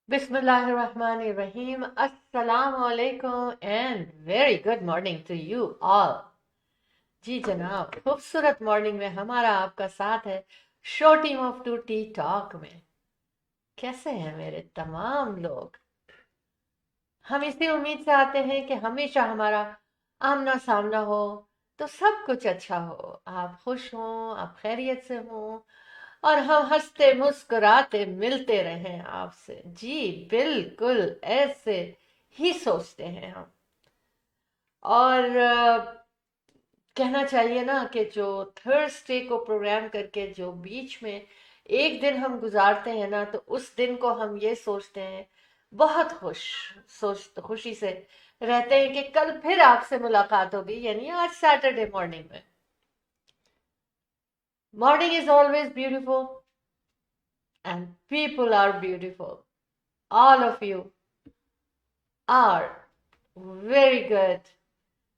Bismillahirrahmanirrahim. Assalamu alaikum and very good morning to you all. जी जनाब, खूबसूरत morning में हमारा आपका साथ है show team of two T talk में। कैसे हैं मेरे तमाम लोग? हम इसी उम्मीद से आते हैं कि हमेशा हमारा आमना सामना हो तो सब कुछ अच्छा हो, आप खुश हों, आप खैरियत से हों और हम हंसते मुस्कुराते मिलते रहें आपसे। जी बिल्कुल, ऐसे ही सोचते हैं हम। और कहना चाहिए ना कि जो थर्सडे को प्रोग्राम करके जो बीच में एक दिन हम गुजारते हैं ना, तो उस दिन को हम ये सोचते हैं, बहुत खुशी से रहते हैं कि कल फिर आपसे मुलाकात होगी, यानी आज सैटरडे मॉर्निंग में। Morning is always beautiful and people are beautiful. All of you are very good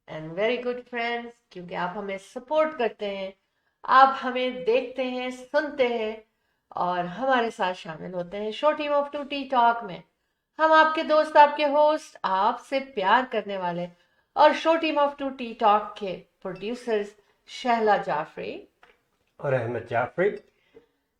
and very good friends, क्योंकि आप हमें सपोर्ट करते हैं, आप हमें देखते हैं, सुनते हैं और हमारे साथ शामिल होते हैं show team of two T talk में। हम आपके दोस्त, आपके होस्ट, आपसे प्यार करने वाले और show team of two T talk के प्रोड्यूसर्स शहला जाफरी और Ahmed Jafri.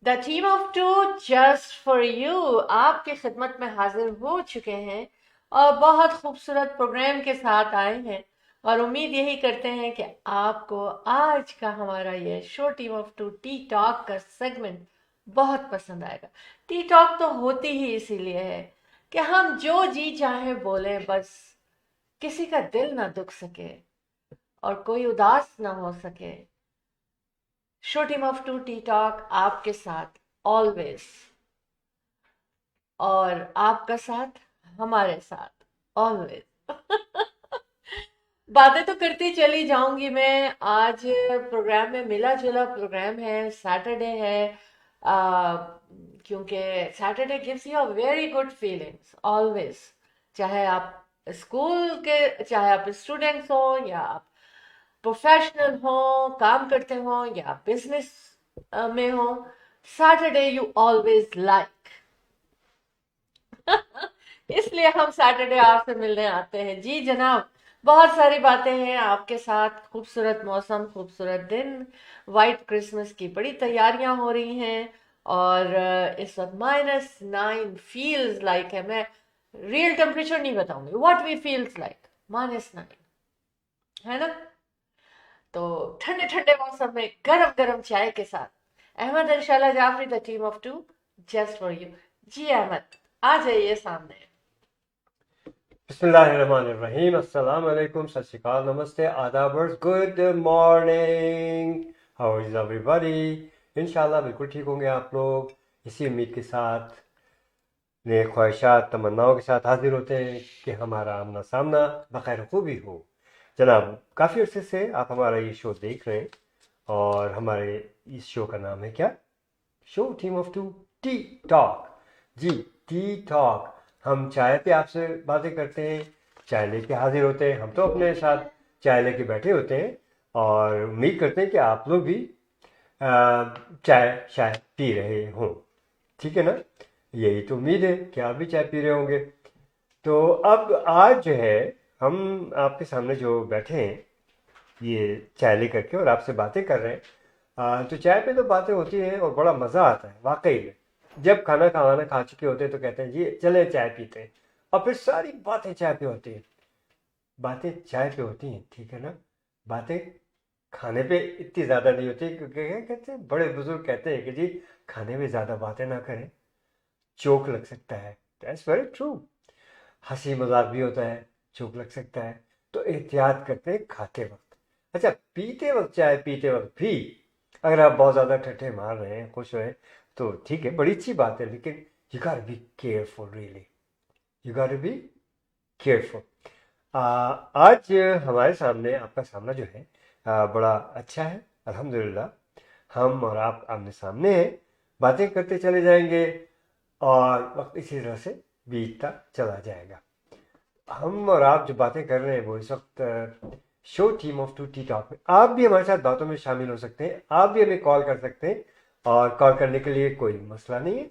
The team of two just for you आपकी खिदमत में हाजिर हो चुके हैं और बहुत खूबसूरत प्रोग्राम के साथ आए हैं। और उम्मीद यही करते हैं कि आपको आज का हमारा ये show team of two T talk का सेगमेंट बहुत पसंद आएगा। टी टॉक तो होती ही इसीलिए है कि हम जो जी चाहे बोले, बस किसी का दिल ना दुख सके और कोई उदास ना हो सके। Show team of two T talk आपके साथ ऑलवेज, और आपका साथ हमारे साथ ऑलवेज। बातें तो करती चली जाऊंगी मैं। आज प्रोग्राम में मिला जुला प्रोग्राम है, सैटरडे है। आ, क्योंकि Saturday gives you a very good feelings always, चाहे आप स्कूल के, चाहे आप स्टूडेंट्स हो या आप प्रोफेशनल हो, काम करते हो या बिजनेस में हो। Saturday you always like. इसलिए हम सैटरडे आपसे मिलने आते हैं। जी जनाब, बहुत सारी बातें हैं आपके साथ। खूबसूरत मौसम, खूबसूरत दिन, वाइट क्रिसमस की बड़ी तैयारियां हो रही हैं और इस वक्त -9 फील्स लाइक है। मैं रियल टेम्परेचर नहीं बताऊंगी, व्हाट वी फील्स लाइक, -9 है ना। तो ठंडे ठंडे मौसम में गरम गरम चाय के साथ अहमद इंशाल्लाह Jafri, the team of two just for you. जी अहमद, आ जाइए सामने। बिस्मिल्लाहिर्रहमानिर्रहीम। अस्सलाम वालेकुम, सत श्री अकाल, नमस्ते, आदाब, good morning. How is everybody? इंशाल्लाह बिल्कुल ठीक होंगे आप लोग। इसी उम्मीद के साथ, नए ख्वाहिशात, तमन्नाओं के साथ हाजिर होते हैं कि हमारा आमना सामना बखैर खूबी हो। जनाब, काफ़ी अर्से से आप हमारा ये शो देख रहे हैं और हमारे इस शो का नाम है क्या? Show team of two T talk. जी, टी टॉक। हम चाय पे आपसे बातें करते हैं, चाय लेके हाजिर होते हैं। हम तो अपने साथ चाय लेके बैठे होते हैं और उम्मीद करते हैं कि आप लोग भी चाय शाय पी रहे हों। ठीक है ना? यही तो उम्मीद है कि आप भी चाय पी रहे होंगे। तो अब आज जो है, हम आपके सामने जो बैठे हैं ये चाय लेकर के और आपसे बातें कर रहे हैं। तो चाय पे तो बातें होती हैं और बड़ा मज़ा आता है वाकई में। जब खाना खा चुके होते हैं तो कहते हैं जी चले चाय पीते हैं, और फिर सारी बातें चाय पे होती हैं। बातें चाय पे होती हैं, ठीक है ना। बातें खाने पे इतनी ज़्यादा नहीं होती, क्योंकि क्या कहते हैं, बड़े बुजुर्ग कहते हैं कि जी खाने में ज़्यादा बातें ना करें, चोक लग सकता है। That's very true. हंसी मजाक भी होता है, चोक लग सकता है। तो एहतियात करते हैं खाते वक्त। अच्छा, पीते वक्त, चाय पीते वक्त भी अगर आप बहुत ज़्यादा ठट्ठे मार रहे हैं, खुश रहे, तो ठीक है, बड़ी अच्छी बात है, लेकिन you got be careful, really you got be careful. आज हमारे सामने, आपका सामना जो है, बड़ा अच्छा है, अल्हम्दुलिल्लाह। हम और आप आमने सामने हैं, बातें करते चले जाएंगे और वक्त इसी तरह से बीतता चला जाएगा। हम और आप जो बातें कर रहे हैं वो इस वक्त show team of two T talk में, आप भी हमारे साथ बातों में शामिल हो सकते हैं, आप भी हमें कॉल कर सकते हैं। और कॉल करने के लिए कोई मसला नहीं है,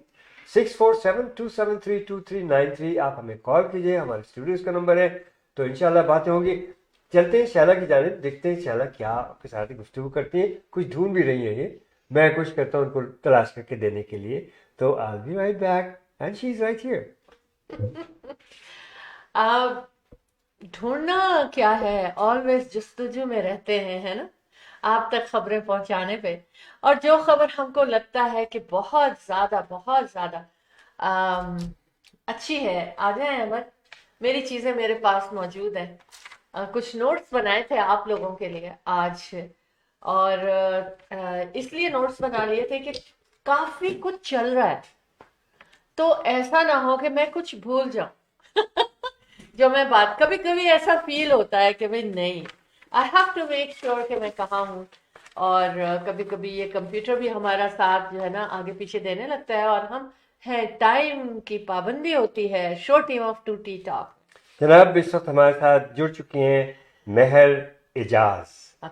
6472732393। आप हमें कॉल कीजिए, हमारे स्टूडियोज का नंबर है। तो इंशाल्लाह बातें होंगी। चलते हैं शैला की जानिब, देखते हैं शैला क्या आपके साथ गुफ्तगू करती है। कुछ ढूंढ भी रही है ये, मैं कुछ करता हूँ उनको तलाश करके देने के लिए। तो I be right back and she is right here. आप ढूंढना क्या है, ऑलवेज जस्तजू में रहते हैं, है ना, आप तक खबरें पहुंचाने पे। और जो खबर हमको लगता है कि बहुत ज्यादा अम, अच्छी है, आ जाए अहमद। मेरी चीजें मेरे पास मौजूद है। कुछ नोट्स बनाए थे आप लोगों के लिए आज। और इसलिए नोट्स बना लिए थे कि काफी कुछ चल रहा है, तो ऐसा ना हो कि मैं कुछ भूल जाऊं। जो मैं बात, कभी कभी ऐसा फील होता है कि भाई नहीं, I have to make sure कि मैं कहाँ हूँ। और कभी कभी ये कंप्यूटर भी हमारा साथ जो है ना आगे पीछे देने लगता है, और हम है, टाइम की पाबंदी होती है show team of two T talk. जनाब इस वक्त हमारे साथ जुड़ चुकी हैं महर एजाज।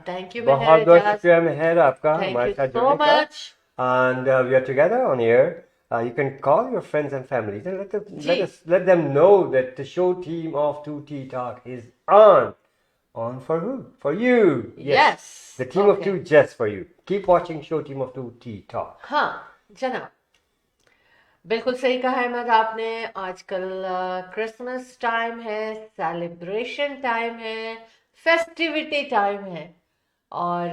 थैंक यू मेहर बहुत बहुत एजाज, शुक्रिया महर आपका थैंक हमारे यू साथ सो जुड़ने का। Much. And we are together on air. You can call your friends and family and जी, let them know that the show team of 2T Talk is on. On for who? For you. Yes. Yes, The team of okay, two just for you. Keep watching show team of 2T Talk. हाँ जनाब, बिल्कुल सही कहा अहमद आपने। आजकल Christmas time है, celebration time है, festivity time है। और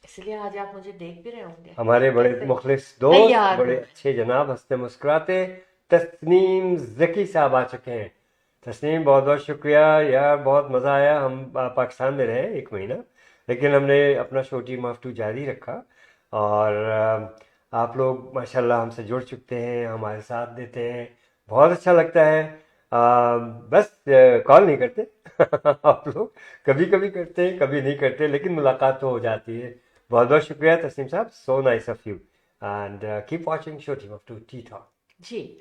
इसलिए आज आप मुझे देख भी रहे होंगे हमारे बड़े कैसे मुखलिस दोस्त, तैयार बड़े हूँ। अच्छे जनाब, हंसते मुस्कुराते तस्नीम जकी साहब आ चुके हैं। तस्नीम बहुत बहुत शुक्रिया यार, बहुत मज़ा आया। हम पाकिस्तान में रहे 1 महीना, लेकिन हमने अपना शो टीम ऑफ टू जारी रखा। और आप लोग माशाल्लाह हमसे जुड़ चुके हैं, हमारे साथ देते हैं, बहुत अच्छा लगता है। बस कॉल नहीं करते आप लोग, कभी कभी करते हैं कभी नहीं करते, लेकिन मुलाकात तो हो जाती है। बहुत बहुत शुक्रिया तस्नीम साहब, so nice of you. And keep watching show team of two T talk. जी,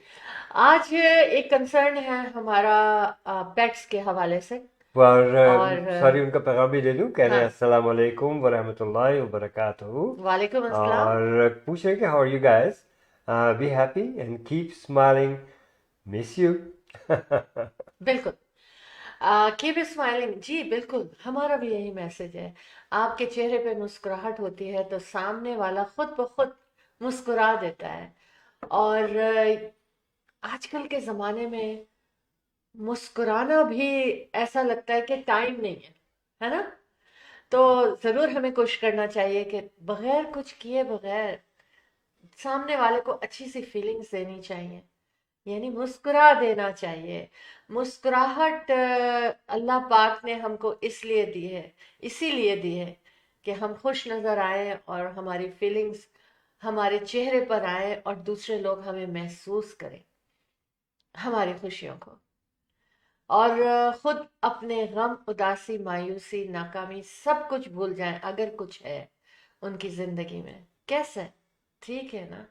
आज एक कंसर्न है हमारा पेट्स के हवाले से। और और सॉरी, उनका पैगाम भी दे दूं, कह रहे हैं हाँ, अस्सलाम वालेकुम व रहमतुल्लाहि व बरकातहू। वालेकुम अस्सलाम। और पूछ रहे हैं कि how are you guys, be happy and keep smiling, miss you. बिल्कुल, कीप स्माइलिंग, जी बिल्कुल, हमारा भी यही मैसेज है। आपके चेहरे पे मुस्कुराहट होती है तो सामने वाला खुद ब खुद मुस्कुरा देता है। और आजकल के ज़माने में मुस्कुराना भी ऐसा लगता है कि टाइम नहीं है ना? तो ज़रूर हमें कोशिश करना चाहिए कि बगैर कुछ किए बगैर सामने वाले को अच्छी सी फीलिंग्स देनी चाहिए, यानी मुस्कुरा देना चाहिए। मुस्कुराहट अल्लाह पाक ने हमको इसलिए दी है, इसीलिए दी है कि हम खुश नजर आए और हमारी फीलिंग्स हमारे चेहरे पर आए और दूसरे लोग हमें महसूस करें हमारी खुशियों को। और खुद अपने गम, उदासी, मायूसी, नाकामी सब कुछ भूल जाएं अगर कुछ है उनकी जिंदगी में। कैसे? ठीक है ना?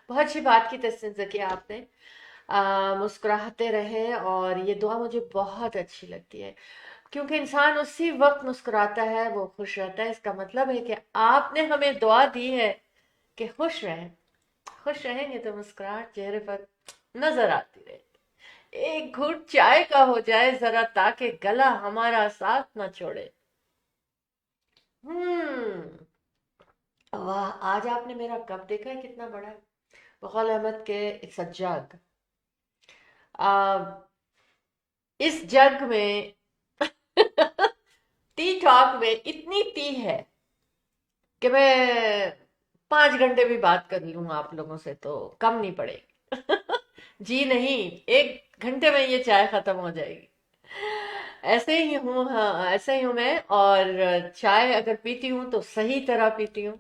बहुत अच्छी बात की तस्वीर की आपने। मुस्कुराते रहे, और ये दुआ मुझे बहुत अच्छी लगती है, क्योंकि इंसान उसी वक्त मुस्कुराता है वो खुश रहता है। इसका मतलब है कि आपने हमें दुआ दी है कि खुश रहें। खुश रहेंगे तो मुस्कुराहट चेहरे पर नजर आती रहे। एक घूंट चाय का हो जाए जरा, ताकि गला हमारा साथ ना छोड़े। हम्म, वाह, आज आपने मेरा कप देखा है कितना बड़ा है? बकौल अहमद के इट्स अ जग। इस जग में टी टॉक में इतनी टी है कि मैं 5 घंटे भी बात कर लूं आप लोगों से तो कम नहीं पड़ेगी। जी नहीं, 1 घंटे में ये चाय खत्म हो जाएगी। ऐसे ही हूँ, हाँ ऐसे ही हूँ मैं। और चाय अगर पीती हूँ तो सही तरह पीती हूँ,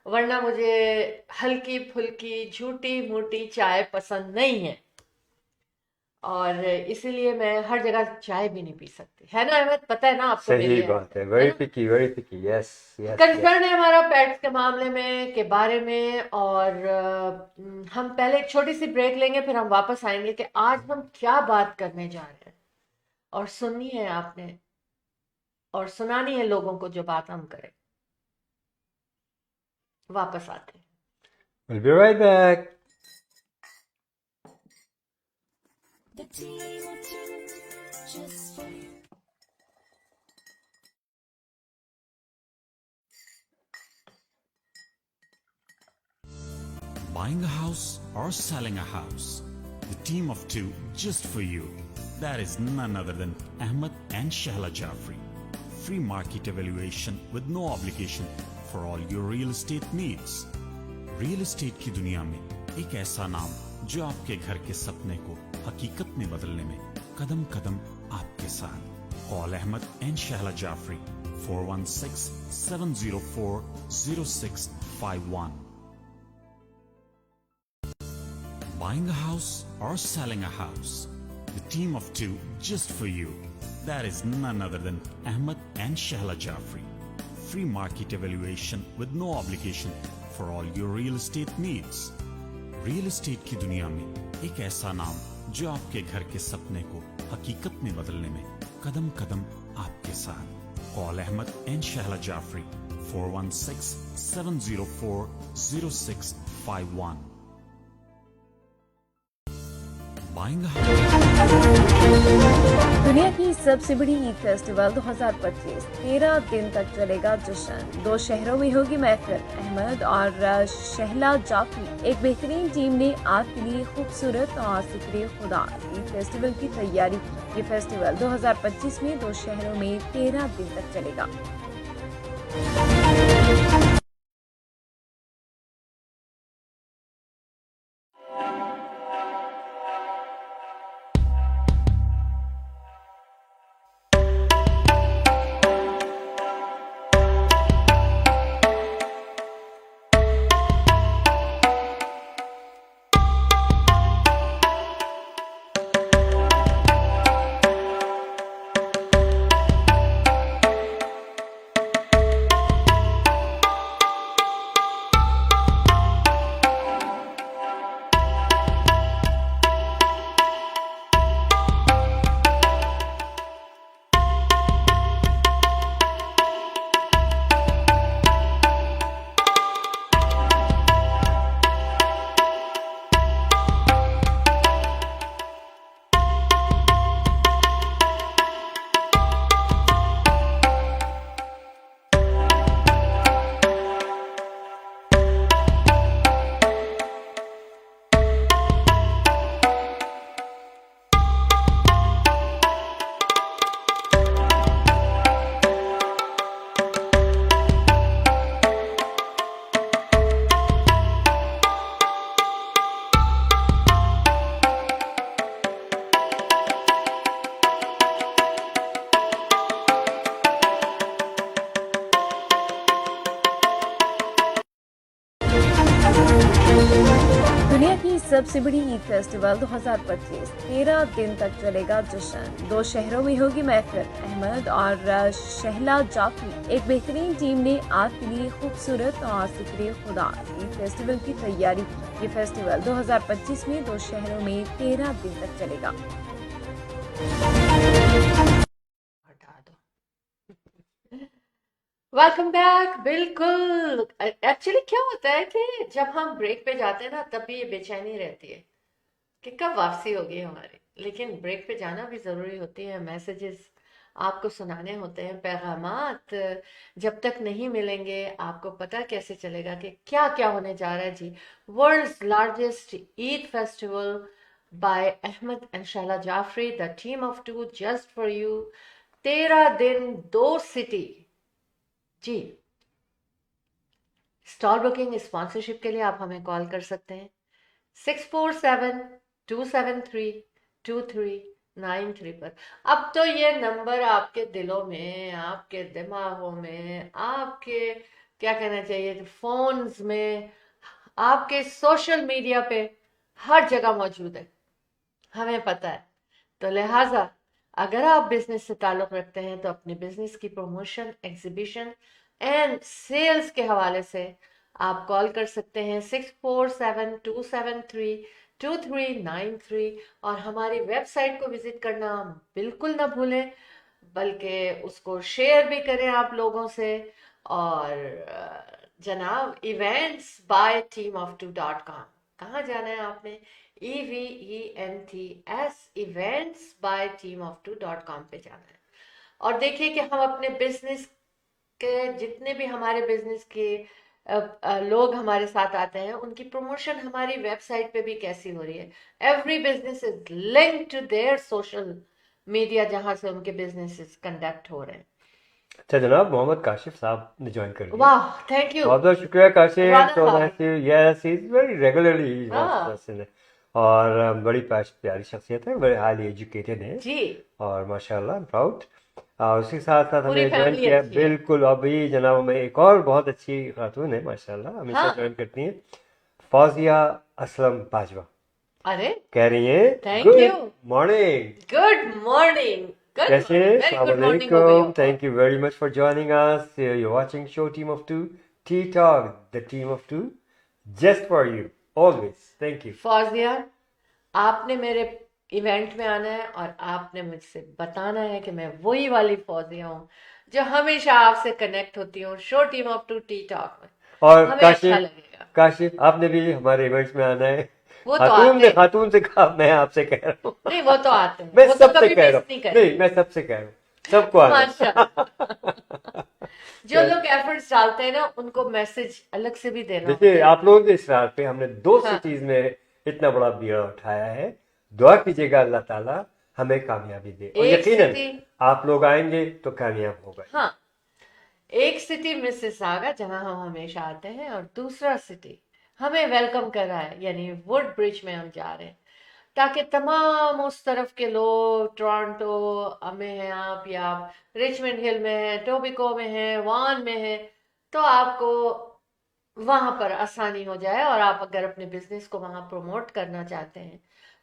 वरना मुझे हल्की फुल्की झूठी मूठी चाय पसंद नहीं है। और इसीलिए मैं हर जगह चाय भी नहीं पी सकती, है ना अहमद? पता है ना आपको मेरी सही ये बात है, है ना? Very picky, yes yes yes. Concern है हमारा पेट्स के मामले में के बारे में। और हम पहले एक छोटी सी ब्रेक लेंगे, फिर हम वापस आएंगे कि आज हम क्या बात करने जा रहे हैं। और सुननी है आपने, और सुनानी है लोगों को जो बात हम करें। वापस आते हैं। We'll be right back. The team of two, just for you. Buying a house or selling a house? The team of two just for you. That is none other than Ahmed and Shahla Jafri. Free market evaluation with no obligation for all your real estate needs. Real estate की दुनिया में एक ऐसा नाम जो आपके घर के सपने को हकीकत में बदलने में कदम कदम आपके साथ. Call Ahmed and Shahla Jafri 416-704-0651. Buying a house or selling a house? The team of two just for you. That is none other than Ahmed and Shahla Jafri. Free market evaluation with no obligation for all your real estate needs. Real estate की दुनिया में एक ऐसा नाम जो आपके घर के सपने को हकीकत में बदलने में कदम कदम आपके साथ. Call Ahmed and Shahla Jafri 416-704-0651. Buying a house. दुनिया की सबसे बड़ी ईद फेस्टिवल 2025 13 दिन तक चलेगा जश्न. 2 शहरों में होगी महफिल. अहमद और शहला जाफरी एक बेहतरीन टीम ने आपके लिए खूबसूरत और जिक्र खुदा ईद फेस्टिवल की तैयारी की. ये फेस्टिवल 2025 में 2 शहरों में 13 दिन तक चलेगा. दुनिया की सबसे बड़ी ईद फेस्टिवल 2025 13 दिन तक चलेगा जश्न. 2 शहरों में होगी महफिल. अहमद और शहला जाफरी एक बेहतरीन टीम ने आपके लिए खूबसूरत और जिक्र खुदा ईद फेस्टिवल की तैयारी की. ये फेस्टिवल 2025 में 2 शहरों में 13 दिन तक चलेगा. हटा दो. Welcome back. बिल्कुल. एक्चुअली क्या होता है कि जब हम ब्रेक पे जाते हैं ना तब भी ये बेचैनी रहती है कि कब वापसी होगी हमारी. लेकिन ब्रेक पे जाना भी ज़रूरी होती है. मैसेजेस आपको सुनाने होते हैं, पैगामात जब तक नहीं मिलेंगे आपको पता कैसे चलेगा कि क्या क्या होने जा रहा है. जी, world's largest Eid festival by Ahmed and Shahla Jafri, the team of two just for you. 13 दिन 2 सिटी. जी, स्टॉल बुकिंग स्पॉन्सरशिप के लिए आप हमें कॉल कर सकते हैं 647-273-2393 पर. अब तो ये नंबर आपके दिलों में, आपके दिमागों में, आपके क्या कहना चाहिए फोन्स में, आपके सोशल मीडिया पे हर जगह मौजूद है. हमें पता है. तो लिहाजा अगर आप बिजनेस से ताल्लुक रखते हैं तो अपने बिजनेस की प्रमोशन, एग्जीबिशन एंड सेल्स के हवाले से आप कॉल कर सकते हैं 647-273-2393 और हमारी वेबसाइट को विजिट करना बिल्कुल ना भूलें, बल्कि उसको शेयर भी करें आप लोगों से. और जनाब, events by teamof2.com. कहाँ जाना है आपने? EVENTS eventsbyteamof2.com पे जाना है और देखिए कि हम अपने बिजनेस के जितने भी हमारे बिजनेस के लोग हमारे साथ आते हैं उनकी प्रमोशन हमारी वेबसाइट पे भी कैसी हो रही है. Every business is linked to their social media जहां से उनके बिजनेसेस कंडक्ट हो रहे हैं. अच्छा जनाब, मोहम्मद काशिफ साहब ने ज्वाइन कर लिया. वाह, थैंक यू. बहुत बहुत शुक्रिया काशिफ. राना तो साहब. वैसे yes he is very regularly हाँ और बड़ी प्यारी शख्सियत है, बड़े हाईली एजुकेटेड है जी, और माशाल्लाह प्राउड. और उसी के साथ साथ पूरी हमें ज्वाइन फैमिली किया अच्छी है. बिल्कुल. अभी जनाब में एक और बहुत अच्छी खातून है माशाल्लाह, हमेशा हाँ. ज्वाइन करती हैं, फौजिया असलम बाजवा. अरे कह रही हैं Thank good you. Morning. Good morning. Good कैसे? मॉर्निंग. वेरी अस्सलाम गुड मॉर्निंग हो गई वालेकुम. हो. Thank you very much for joining us. You're watching Show Team of Two, Tea Talk, the team of two, just for you, always. Thank you. Fauzia, आपने मेरे event में आना है और आपने मुझसे बताना है कि मैं वही वाली फौजिया हूँ जो हमेशा आपसे कनेक्ट होती हूँ show team of two T talk में. और हमें अच्छा काशिफ, लगेगा. काशिफ आपने भी हमारे इवेंट्स में आना है. वो तो आते हैं. खातून से कहा, मैं आपसे कह रहा हूँ. नहीं, वो तो आते हैं. मैं वो तो सबसे कभी कह मिस रहा नहीं हूँ. करते. नहीं, मैं सबसे कह रहा हूँ. सबको आना है. माशाल्लाह. जो लोग एफर्ट्स डालते हैं ना उनको मैसेज अलग से भी देना देखिए, होता है. आप लोगों के इसरार पे हमने 2 हाँ. सिटीज में इतना बड़ा बीड़ा उठाया है. दुआ कीजिएगा अल्लाह ताला हमें कामयाबी दे, और एक यकीनन सिटी, आप लोग आएंगे तो कामयाब होगा. हाँ, एक सिटी मिसिसागा जहां हम हमेशा आते हैं और दूसरा सिटी हमें वेलकम कर रहा है, यानी वुड ब्रिज में हम जा रहे हैं ताकि तमाम उस तरफ के लोग, टोरंटो में हैं आप, या आप रिचमंड हिल में हैं, टोबिको में हैं, वान में हैं, तो आपको वहां पर आसानी हो जाए. और आप अगर अपने बिजनेस को वहां प्रमोट करना चाहते हैं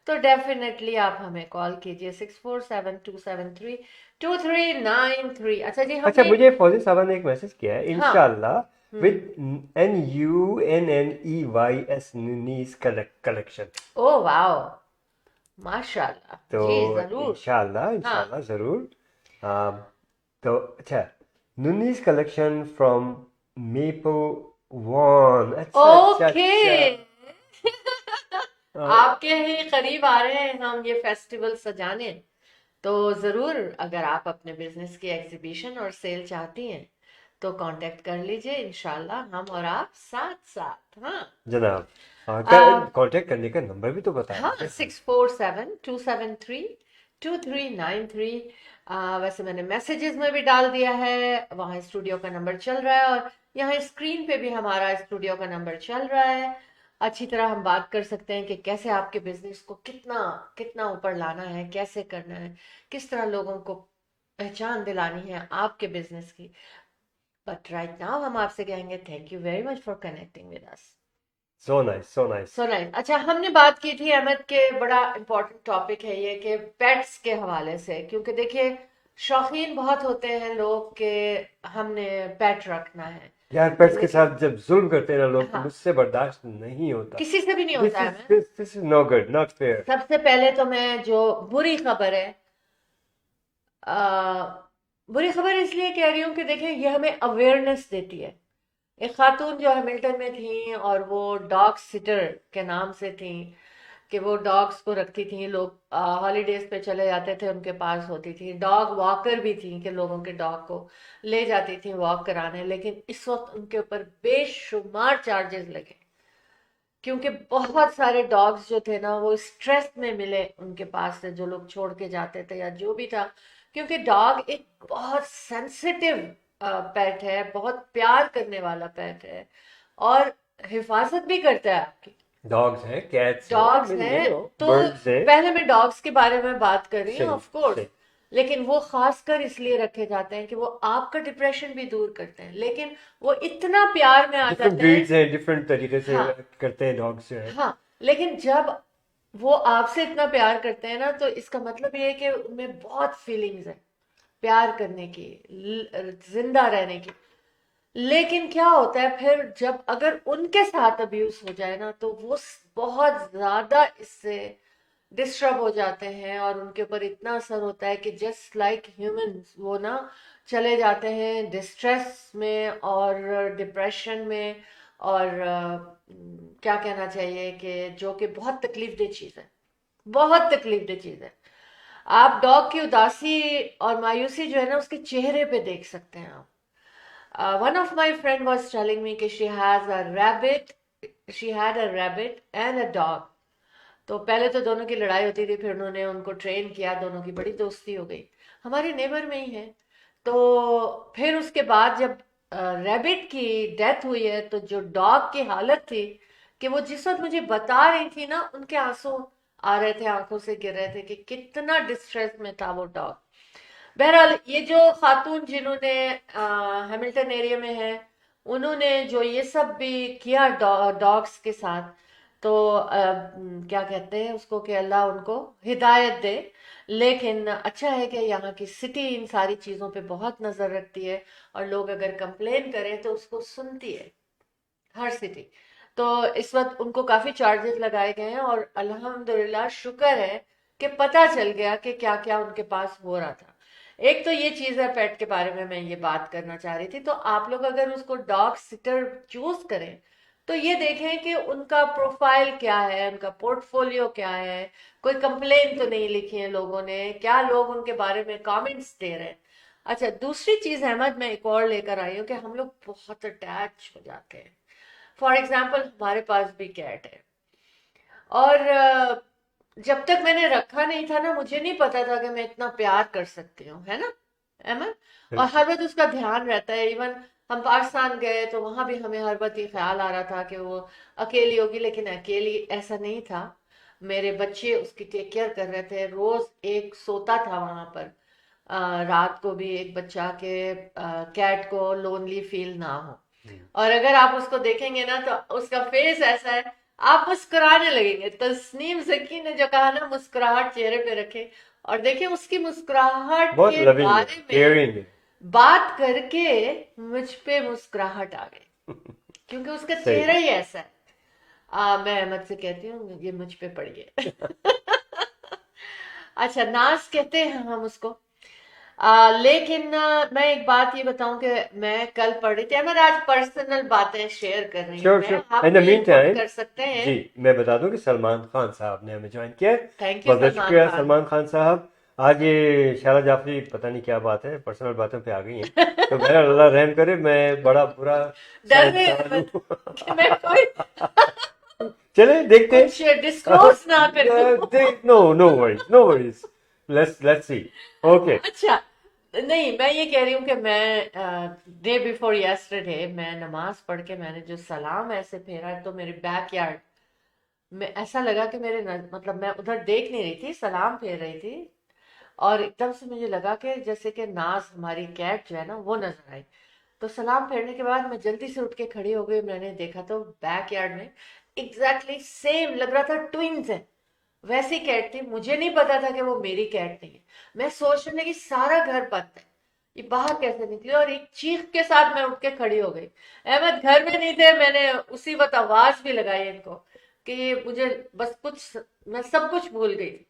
तो डेफिनेटली आप हमें कॉल कीजिए 6472732393. अच्छा जी, अच्छा, हमने मुझे फौजी साहब ने एक मैसेज किया है. हाँ. इंशाल्लाह विद NUNNEYS नीस कलेक्शन. ओ वाओ, माशाल्लाह. तो जी जरूर. इंशाल्लाह हाँ, इंशाल्लाह जरूर. आम, तो अच्छा, Nunes collection from maple one. अच्छा अच्छा ओके. अच्छा. आपके ही करीब आ रहे हैं हम ये फेस्टिवल सजाने, तो जरूर अगर आप अपने बिजनेस की एग्जीबिशन और सेल चाहती हैं तो कांटेक्ट कर लीजिए. इंशाल्लाह हम और आप साथ साथ. हाँ जनाब, आ, कांटेक्ट करने का नंबर भी तो बता हाँ, दीजिए. 6472732393. वैसे मैंने मैसेजेस में भी डाल दिया है, वहाँ स्टूडियो का नंबर चल रहा है और यहाँ स्क्रीन पे भी हमारा स्टूडियो का नंबर चल रहा है. अच्छी तरह हम बात कर सकते हैं कि कैसे आपके बिजनेस को कितना कितना ऊपर लाना है, कैसे करना है, किस तरह लोगों को पहचान दिलानी है आपके बिजनेस की. बट राइट नाउ हम आपसे कहेंगे thank you very much for connecting with us. So nice, so nice. So nice. अच्छा, हमने बात की थी अहमद के, बड़ा इम्पोर्टेंट टॉपिक है ये कि पेट्स के हवाले से, क्योंकि देखिए शौकीन बहुत होते हैं लोग के हमने पेट रखना है. यार, पेट्स के लेकिन साथ जब जुल्म करते हैं ना लोग, हाँ, मुझसे बर्दाश्त नहीं होता. किसी से भी नहीं दिस होता है. इज मैं this is no good, not fair. सबसे पहले तो मैं जो बुरी खबर है, बुरी खबर इसलिए कह रही हूँ कि देखें ये हमें अवेयरनेस देती है. एक खातून जो हैमिल्टन में थी और वो डॉग सिटर के नाम से थी कि वो डॉग्स को रखती थी. लोग हॉलीडेज पे चले जाते थे, उनके पास होती थी. डॉग वॉकर भी थी कि लोगों के डॉग को ले जाती थी वॉक कराने. लेकिन इस वक्त उनके ऊपर बेशुमार चार्जेस लगे क्योंकि बहुत सारे डॉग्स जो थे ना वो स्ट्रेस में मिले उनके पास से, जो लोग छोड़ के जाते थे या जो भी था. क्योंकि डॉग एक बहुत सेंसिटिव पेट है, बहुत प्यार करने वाला पेट है और हिफाजत भी करता है आपकी. डॉग्स हैं, कैट्स डॉग्स हैं, हैं तो बर्ड्स हैं. पहले मैं डॉग्स के बारे में बात कर रही हूँ सही, ऑफ कोर्स. सही. लेकिन वो खासकर इसलिए रखे जाते हैं कि वो आपका डिप्रेशन भी दूर करते हैं. लेकिन वो इतना प्यार में आ डिफरेंट जाते हैं. ब्रीड्स हैं, डिफरेंट तरीके से हाँ, करते हैं डॉग्स जो है. हाँ. लेकिन जब वो आपसे इतना प्यार करते हैं ना तो इसका मतलब ये है कि उनमें बहुत फीलिंग्स है प्यार करने की, जिंदा रहने की. लेकिन क्या होता है फिर जब अगर उनके साथ अब्यूज हो जाए ना तो वो बहुत ज्यादा इससे डिस्टर्ब हो जाते हैं और उनके ऊपर इतना असर होता है कि जस्ट लाइक ह्यूमंस वो ना चले जाते हैं डिस्ट्रेस में और डिप्रेशन में और क्या कहना चाहिए कि जो कि बहुत तकलीफ दह चीज़ है, बहुत तकलीफ दह चीज़ है। आप डॉग की उदासी और मायूसी जो है ना उसके चेहरे पे देख सकते हैं आप। One of my friend was telling me कि she had a rabbit and a dog. तो पहले तो दोनों की लड़ाई होती थी, फिर उन्होंने उनको ट्रेन किया, दोनों की बड़ी दोस्ती हो गई, हमारे नेबर में ही है। तो फिर उसके बाद जब रैबिट की डेथ हुई है तो जो डॉग की हालत थी कि वो जिस वक्त मुझे बता रही थी ना उनके आंसू आ रहे थे, आंखों से गिर रहे थे कि कितना डिस्ट्रेस में था वो डॉग। बहरहाल ये जो खातून जिन्होंने हैमिल्टन एरिया में है उन्होंने जो ये सब भी किया डॉग्स के साथ, तो क्या कहते हैं उसको कि अल्लाह उनको हिदायत दे। लेकिन अच्छा है कि यहाँ की सिटी इन सारी चीज़ों पे बहुत नज़र रखती है और लोग अगर कंप्लेन करें तो उसको सुनती है हर सिटी। तो इस वक्त उनको काफ़ी चार्जेस लगाए गए हैं और अल्हम्दुलिल्लाह शुक्र है कि पता चल गया कि क्या क्या उनके पास हो रहा था। एक तो ये चीज़ है पेट के बारे में मैं ये बात करना चाह रही थी। तो आप लोग अगर उसको डॉग सिटर चूज करें तो ये देखें कि उनका प्रोफाइल क्या है, उनका पोर्टफोलियो क्या है, कोई कंप्लेन तो नहीं लिखी है लोगों ने, क्या लोग उनके बारे में कमेंट्स दे रहे हैं। अच्छा, दूसरी चीज अहमद मैं एक और लेकर आई हूँ कि हम लोग बहुत अटैच हो जाते हैं। फॉर एग्जाम्पल हमारे पास भी कैट है और जब तक मैंने रखा नहीं था ना मुझे नहीं पता था कि मैं इतना प्यार कर सकती हूँ, है ना अहमद। और हर वक्त उसका ध्यान रहता है। इवन हम पाकिस्तान गए तो वहां भी हमें हर वक्त ये ख्याल आ रहा था कि वो अकेली होगी, लेकिन अकेली ऐसा नहीं था। मेरे बच्चे उसकी टेक केयर कर रहे थे, रोज एक सोता था वहां पर। रात को भी एक बच्चा के कैट को लोनली फील ना हो। और अगर आप उसको देखेंगे ना तो उसका फेस ऐसा है, आप मुस्कुराने लगेंगे। तस्नीम जकी ने जो कहा ना मुस्कुराहट चेहरे पे रखे, और देखिए उसकी मुस्कुराहट बहुत के लविंग है, बारे में केयरिंग है। बात करके मुझ पे मुस्कुराहट आ गई क्योंकि उसका सही। चेहरा ही ऐसा है। मैं अहमद से कहती हूँ ये मुझ पे पड़ी है। अच्छा, नाज कहते हैं हम उसको। लेकिन मैं एक बात ये बताऊं कि मैं कल पढ़ रही थी, मैं आज पर्सनल बातें शेयर कर रही हूँ श्योर मैं, श्योर। आप इन द भी मीन नोट टाइम कर सकते हैं। जी मैं बता दूं कि सलमान खान साहब ने हमें ज्वाइन किया है। थैंक यू बहुत बहुत सलमान शुक्रिया खान। सलमान खान साहब। आज ये शाला जाफरी पता नहीं क्या बात है, पर्सनल बातों पे आ गई हैं, तो मेरा अल्लाह रहम करे, मैं बड़ा बुरा सा डर रहे इंसान अहमद हूँ। कि मैं कोई चले देखते कुछ डिस्क्लोज ना कर दूं। No no worries, no worries, let's see. Okay. अच्छा, नहीं मैं ये कह रही हूँ कि मैं डे बिफोर यस्टरडे मैं नमाज पढ़ के मैंने जो सलाम ऐसे फेरा तो मेरे बैकयार्ड में ऐसा लगा कि मतलब मैं उधर देख नहीं रही थी, सलाम फेर रही थी और एकदम से मुझे लगा कि जैसे कि नाज हमारी कैट जो है ना वो नजर आई। तो सलाम फेरने के बाद मैं जल्दी से उठ के खड़ी हो गई। मैंने देखा तो बैकयार्ड में एग्जैक्टली सेम लग रहा था, ट्विंस है, वैसी कैट थी। मुझे नहीं पता था कि वो मेरी कैट नहीं है। मैं सोचने लगी सारा घर बंद है, ये बाहर कैसे निकली, और एक चीख के साथ मैं उठ के खड़ी हो गई। अहमद घर में नहीं थे, मैंने उसी वक्त आवाज भी लगाई इनको कि ये मुझे बस कुछ, मैं सब कुछ भूल गई थी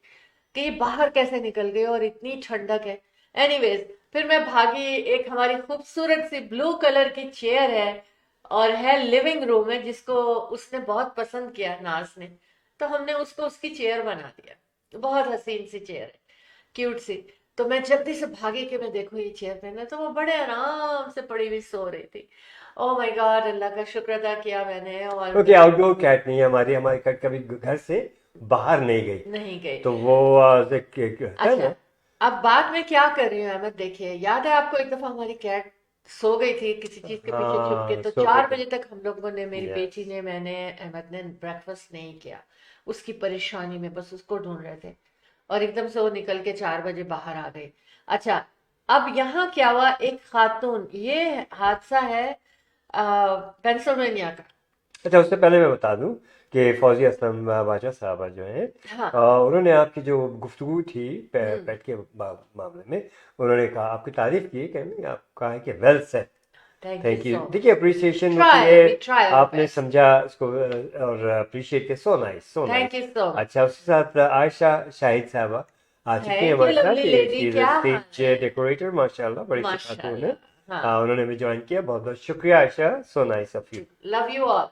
कि ये बाहर कैसे निकल गई और इतनी ठंडक है। एनीवेज फिर मैं भागी, एक हमारी खूबसूरत सी ब्लू कलर की चेयर है और है लिविंग रूम में जिसको उसने बहुत पसंद किया नाज ने, तो हमने उसको उसकी चेयर बना दिया। बहुत हसीन सी चेयर है, क्यूट सी। तो मैं जल्दी से भागी कि मैं देखो ये चेयर पे ना, तो वो बड़े आराम से पड़ी हुई सो रही थी। ओ माय गॉड, अल्लाह का शुक्र अदा किया मैंने। और ओके, आउटडोर कैट नहीं है हमारी, हमारी कैट कभी घर से बाहर नहीं गई, नहीं गई। तो वो है अच्छा, ना। अब बात मैं क्या कर रही हूँ अहमद, देखिए याद है आपको एक दफा हमारी कैट सो गई थी किसी चीज के पीछे छुप के, हाँ तो सो 4 बजे तक हम लोगों ने, मेरी यस। बेटी ने, मैंने, अहमद ने ब्रेकफास्ट नहीं किया उसकी परेशानी में, बस उसको ढूंढ रहे थे और एकदम से वो निकल के 4 बजे बाहर आ गई। अच्छा, अब यहाँ क्या हुआ, एक खातून, ये हादसा है पेंसिल्वेनिया का। अच्छा, उससे पहले मैं बता दूं कि फौजी असलम बाजा साहबा जो हैं, हाँ। उन्होंने आपकी जो गुफ्तगू थी हम्म। पेट के मामले में, उन्होंने कहा, आपकी तारीफ की कि आप कहा है कि well said. Thank thank you you. So देखिए अप्रिसिएशन होती ट्राई, है, वी ट्राई आवर आपने बेस्ट। समझा इसको और अप्रिशिएट किया। So nice, so nice. Thank you so much. अच्छा, उसके साथ आयशा शाहिद साहबा आ चुकी हैं थैंक यू हमारे साथ। लवली लेडी, शी इज क्या स्टेज हाल है? डेकोरेटर, माशाल्लाह, बड़ी सी खातून है। माशाल्लाह। हाँ, उन्होंने भी ज्वाइन किया, बहुत बहुत शुक्रिया आयशा, सो nice of you. Love you all.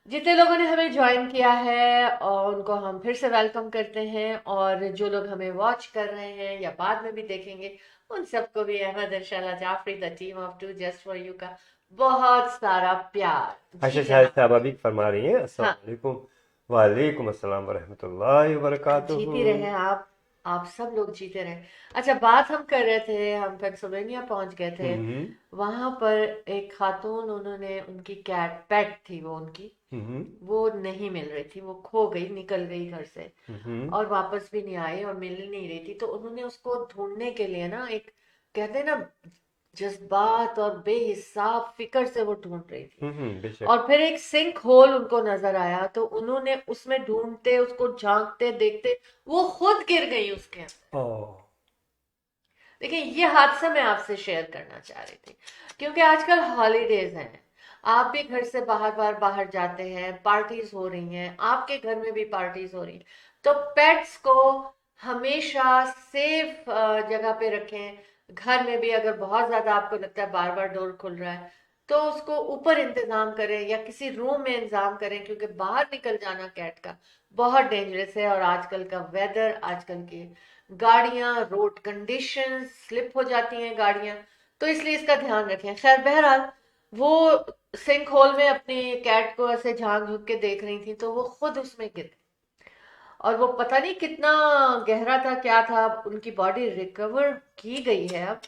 जितने लोगों ने हमें ज्वाइन किया है और उनको हम फिर से वेलकम करते हैं, और जो लोग हमें वॉच कर रहे हैं या बाद में भी देखेंगे, उन सबको भी अहमद और Shaila Jafri the team of two just for you का बहुत सारा प्यार। अच्छा, जी शायद जनाब। साहब अभी फरमा रही हैं हाँ, अस्सलाम वालेकुम। वालेकुम अस्सलाम वरहमतुल्लाहि वबरकातुहू। जीती रहे आप सब लोग जीते रहे। अच्छा, बात हम कर रहे थे, हम पेंसिल्वेनिया पहुंच गए थे। हम्म वहां पर एक खातून, उन्होंने उनकी कैट पेट थी, वो उनकी हम्म वो नहीं मिल रही थी, वो खो गई, निकल गई घर से हम्म और वापस भी नहीं आई और मिल नहीं रही थी। तो उन्होंने उसको ढूंढने के लिए ना, एक कहते हैं ना, जज्बात और बेहिसाब फिक्र से वो ढूंढ रही थी। बेशक। और फिर एक सिंक होल उनको नजर आया, तो उन्होंने उसमें ढूंढते, उसको झांकते देखते वो खुद गिर गई उसके अंदर। ओह, देखिए, ये हादसा मैं आपसे शेयर करना चाह रही थी, क्योंकि आजकल हॉलीडेज हैं, आप भी घर से बाहर जाते हैं, पार्टीज हो रही हैं, आपके घर में भी पार्टीज हो रही हैं, तो पेट्स को हमेशा सेफ जगह पे रखें। घर में भी अगर बहुत ज्यादा आपको लगता है बार बार डोर खुल रहा है, तो उसको ऊपर इंतजाम करें या किसी रूम में इंतजाम करें, क्योंकि बाहर निकल जाना कैट का बहुत डेंजरस है। और आजकल का वेदर, आजकल की गाड़ियां, रोड कंडीशन, स्लिप हो जाती हैं गाड़ियां, तो इसलिए इसका ध्यान रखें। खैर, बहरहाल, वो सिंक होल में अपनी कैट को ऐसे झांक झुक के देख रही थी, तो वो खुद उसमें गिर गई। और वो पता नहीं कितना गहरा था, क्या था, अब उनकी बॉडी रिकवर की गई है अब।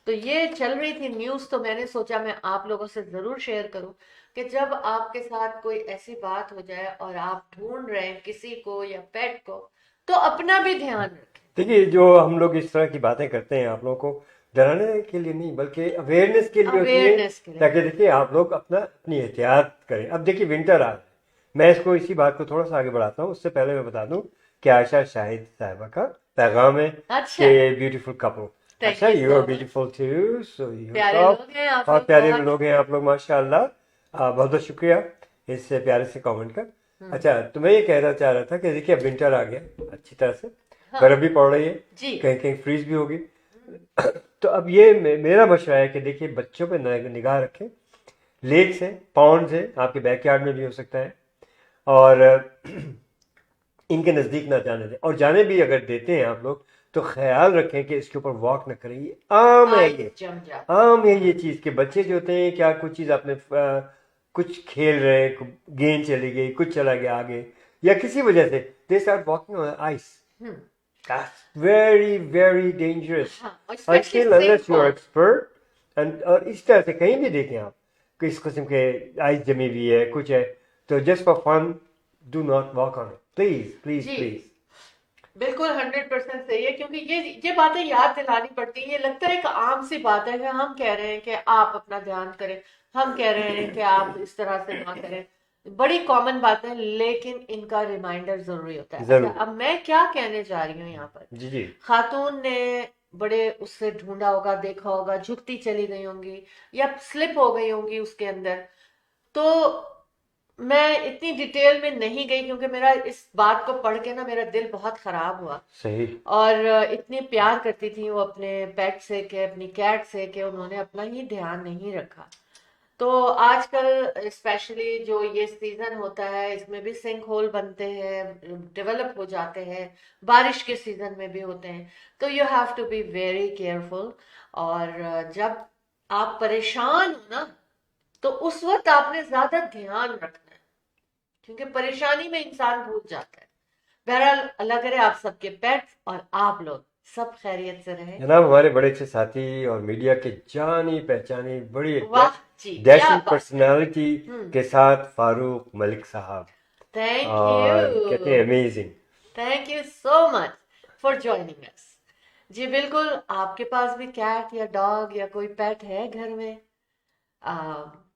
तो ये चल रही थी न्यूज, तो मैंने सोचा मैं आप लोगों से जरूर शेयर करूं कि जब आपके साथ कोई ऐसी बात हो जाए और आप ढूंढ रहे हैं किसी को या पेट को, तो अपना भी ध्यान रखें। देखिए, जो हम लोग इस तरह की बातें करते हैं आप लोगों को डराने के लिए नहीं, बल्कि अवेयरनेस के लिए होती है, अवेयरनेस के लिए। ताकि देखिए आप लोग अपनी एहतियात करें। अब देखिए विंटर आ रहा है, मैं इसको इसी बात को थोड़ा सा आगे बढ़ाता हूँ। उससे पहले मैं बता दूं कि आयशा शाहिद साहिबा का पैगाम है अच्छा, कि ब्यूटीफुल कपल। थैंक अच्छा, you you so are much. Beautiful too, so you प्यारे लोग हैं आप बहुत लोग, प्यारे बहुत। लोग हैं आप लोग, माशाल्लाह। बहुत बहुत शुक्रिया इस प्यारे से कमेंट का। अच्छा, तो मैं ये कहना चाह रहा था कि देखिए अब विंटर आ गया अच्छी तरह से, हाँ, बर्फ भी पड़ रही है, जी। कहीं कहीं फ्रीज भी होगी। तो अब ये मेरा मशवरा है कि देखिए बच्चों पे निगाह रखें। लेक्स हैं, पॉन्ड्स हैं, आपके बैकयार्ड में भी हो सकता है, और इनके नज़दीक ना जाने दें। और जाने भी अगर देते हैं आप लोग, तो ख्याल रखें कि इसके ऊपर वॉक न करें। ये आम है, ये जम जाते। आम है ये चीज़ के बच्चे जो होते हैं, क्या कुछ चीज़ आपने कुछ खेल रहे हैं, गेंद चली गई, कुछ चला गया आगे, या किसी वजह से they start walking on ice. That's very very dangerous हाँ, और specially until unless you are sink expert। and और इस तरह से कहीं भी देखें आप किस किस्म के आइस जमी हुई है, कुछ है, तो just for fun do not walk on it, please please ji, please। बिल्कुल 100% सही है, क्योंकि ये बातें याद दिलानी पड़ती हैं। ये लगता है एक आम सी बात है कि हम कह रहे हैं कि आप अपना ध्यान करें, हम कह रहे हैं कि आप इस तरह से ना करें, बड़ी कॉमन बात है, लेकिन इनका रिमाइंडर जरूरी होता है। अच्छा, जरूर। अब मैं क्या कहने जा रही हूँ यहाँ पर, जी जी। खातून ने बड़े उससे ढूंढा होगा, देखा होगा, झुकती चली गई होंगी या स्लिप हो गई होंगी उसके अंदर। तो मैं इतनी डिटेल में नहीं गई, क्योंकि मेरा इस बात को पढ़ के ना मेरा दिल बहुत खराब हुआ। सही। और इतनी प्यार करती थी वो अपने पेट से, के अपनी कैट से, कि उन्होंने अपना ही ध्यान नहीं रखा। तो आजकल स्पेशली जो ये सीजन होता है, इसमें भी सिंक होल बनते हैं, डेवलप हो जाते हैं, बारिश के सीजन में भी होते हैं, तो you have to be very careful. और जब आप परेशान हो ना, तो उस वक्त आपने ज्यादा ध्यान रखना है, क्योंकि परेशानी में इंसान भूल जाता है। बहरहाल, अल्लाह करे आप सबके पेट्स और आप लोग सब खैरियत से रहें। जनाब, हमारे बड़े अच्छे साथी और मीडिया के जानी पहचानी बड़ी वाह जी, क्या डैशिंग बात। पर्सनालिटी के साथ फारूक मलिक साहब, थैंक और कहते हैं you, amazing. Thank you so much for joining us. जी बिल्कुल, आपके पास भी कैट या डॉग या कोई पेट है घर में?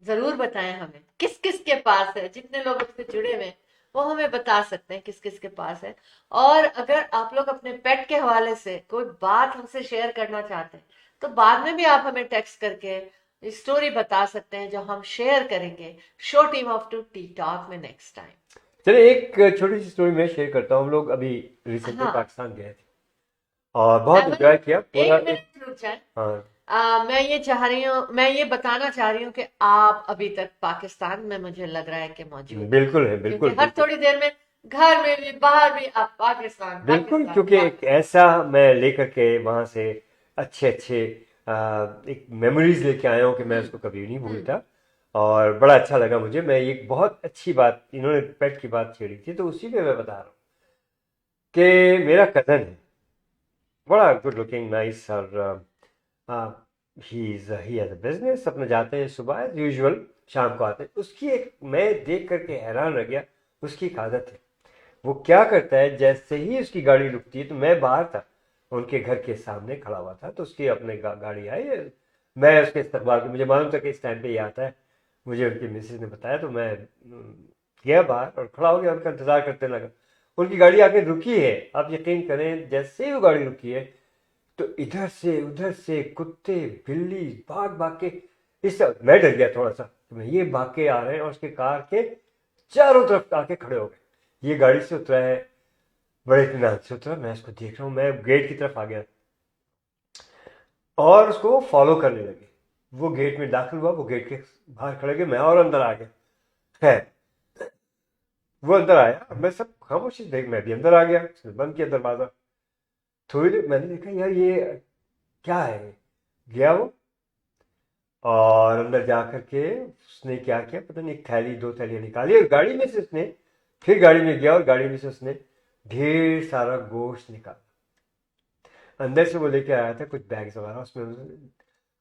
जरूर बताएं हमें किस किस के पास है। जितने लोग इससे जुड़े हुए हैं, वो हमें बता सकते हैं किस किस के पास है। और अगर आप लोग अपने पेट के हवाले से कोई बात हमसे शेयर करना चाहते हैं, तो बाद में भी आप हमें टेक्स्ट करके स्टोरी बता सकते हैं, जो हम शेयर करेंगे show team of two T talk में नेक्स्ट टाइम। चलिए, एक छोटी सी स्टोरी मैं शेयर करता हूँ। हम लोग अभी रिसेंटली हाँ, पाकिस्तान गए थे और बहुत अहमद, एंजॉय किया पूरा एक मिनट रुक जाए। हाँ मैं ये बताना चाह रही हूँ कि आप अभी तक पाकिस्तान में मुझे लग रहा है कि मौजूद हैं, बिल्कुल है, क्योंकि बिल्कुल हर बिल्कुल थोड़ी देर में घर में भी बाहर भी आप पाकिस्तान बिल्कुल, पाकिस्तान क्योंकि एक पाकिस्तान। ऐसा मैं लेकर के वहां से अच्छे अच्छे एक मेमोरीज लेके आया हूँ कि मैं उसको कभी नहीं भूलता। और बड़ा अच्छा लगा मुझे। मैं एक बहुत अच्छी बात, इन्होंने पेट की बात छेड़ी थी तो उसी पे मैं बता रहा हूँ कि मेरा कजन है, बड़ा गुड लुकिंग नाइस, और ही हैज अ बिजनेस, अपने जाते हैं सुबह एज यूजुअल, शाम को आते हैं। उसकी एक, मैं देख करके हैरान रह गया, उसकी एक आदत है। वो क्या करता है, जैसे ही उसकी गाड़ी रुकती है, तो मैं बाहर था, उनके घर के सामने खड़ा हुआ था, तो उसकी अपने गाड़ी आई, मैं उसके इस्तकबाल के, मुझे मालूम था कि इस टाइम पे ये आता है, मुझे उनकी मिसेज ने बताया, तो मैं गया बाहर और खड़ा हो गया, उनका इंतजार करने लगा। उनकी गाड़ी आके रुकी है, आप यकीन करें, जैसे ही वो गाड़ी रुकी है तो इधर से उधर से कुत्ते बिल्ली भाग भाग के, इस मैं डर गया थोड़ा सा कि मैं ये भाग के आ रहे हैं, और उसके कार के चारों तरफ आके खड़े हो गए। ये गाड़ी से उतरा है, बड़े इत्मीनान से उतरा, मैं उसको देख रहा हूँ, मैं गेट की तरफ आ गया और उसको फॉलो करने लगे। वो गेट में दाखिल हुआ, वो गेट के बाहर खड़े गए, मैं और अंदर आ गया। है, वो अंदर आया, मैं सब खामोशी देख, मैं भी अंदर आ गया, उसने बंद किया दरवाजा। थोड़ी देर मैंने देखा, यार ये क्या है। गया वो, और अंदर जा करके उसने क्या किया पता नहीं, एक थैली दो थैलियां निकाली, और गाड़ी में से उसने, फिर गाड़ी में गया और गाड़ी में से उसने ढेर सारा गोश्त निकाला। अंदर से वो लेके आया था कुछ बैग्स वगैरह, उसमें उसने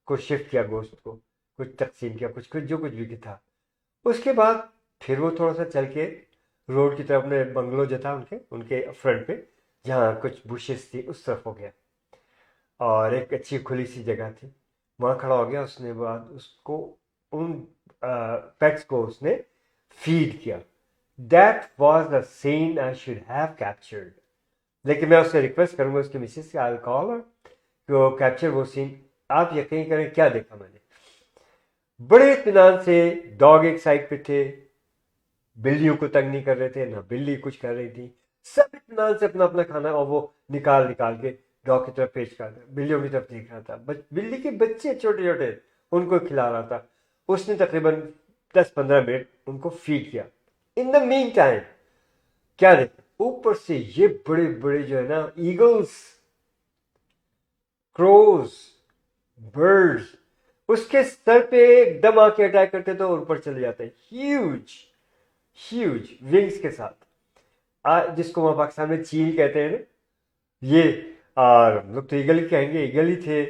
कुछ शिफ्ट किया गोश्त को, कुछ तकसीम किया, कुछ कुछ जो कुछ भी था। उसके बाद फिर वो थोड़ा सा चल के रोड की तरफ, अपने बंगलो जो था उनके उनके फ्रंट पे, जहाँ कुछ बुशेस थी, उस तरफ हो गया, और एक अच्छी खुली सी जगह थी, वहाँ खड़ा हो गया। उसने बाद उसको, उन पेट्स को उसने फीड किया। That was the scene I should have captured. लेकिन मैं उससे रिक्वेस्ट करूंगा, उसकी मिसेस से, आई कॉल हर कि वो कैप्चर वो सीन। आप यकीन करें क्या देखा मैंने। बड़े इत्मीनान से डॉग एक साइड पे थे, बिल्लियों को तंग नहीं कर रहे थे, ना बिल्ली कुछ कर रही थी, सब इत्मीनान से अपना अपना खाना, और वो निकाल निकाल के डॉग की तरफ पेश कर रहा, बिल्लियों की तरफ देख रहा था। बिल्ली के बच्चे छोटे छोटे, उनको खिला रहा था। उसने तकरीबन 10-15 मिनट उनको फीड किया। इन द मीन टाइम क्या देखा, ऊपर से ये बड़े बड़े जो है ना, ईगल्स, क्रोज, बर्ड्स उसके सर पे एकदम आके अटैक करते तो ऊपर चले जाते, ह्यूज ह्यूज विंग्स के साथ, जिसको वहां पाकिस्तान में चील कहते हैं ना, ये, और हम लोग तो ईगल ही कहेंगे, ईगल ही थे।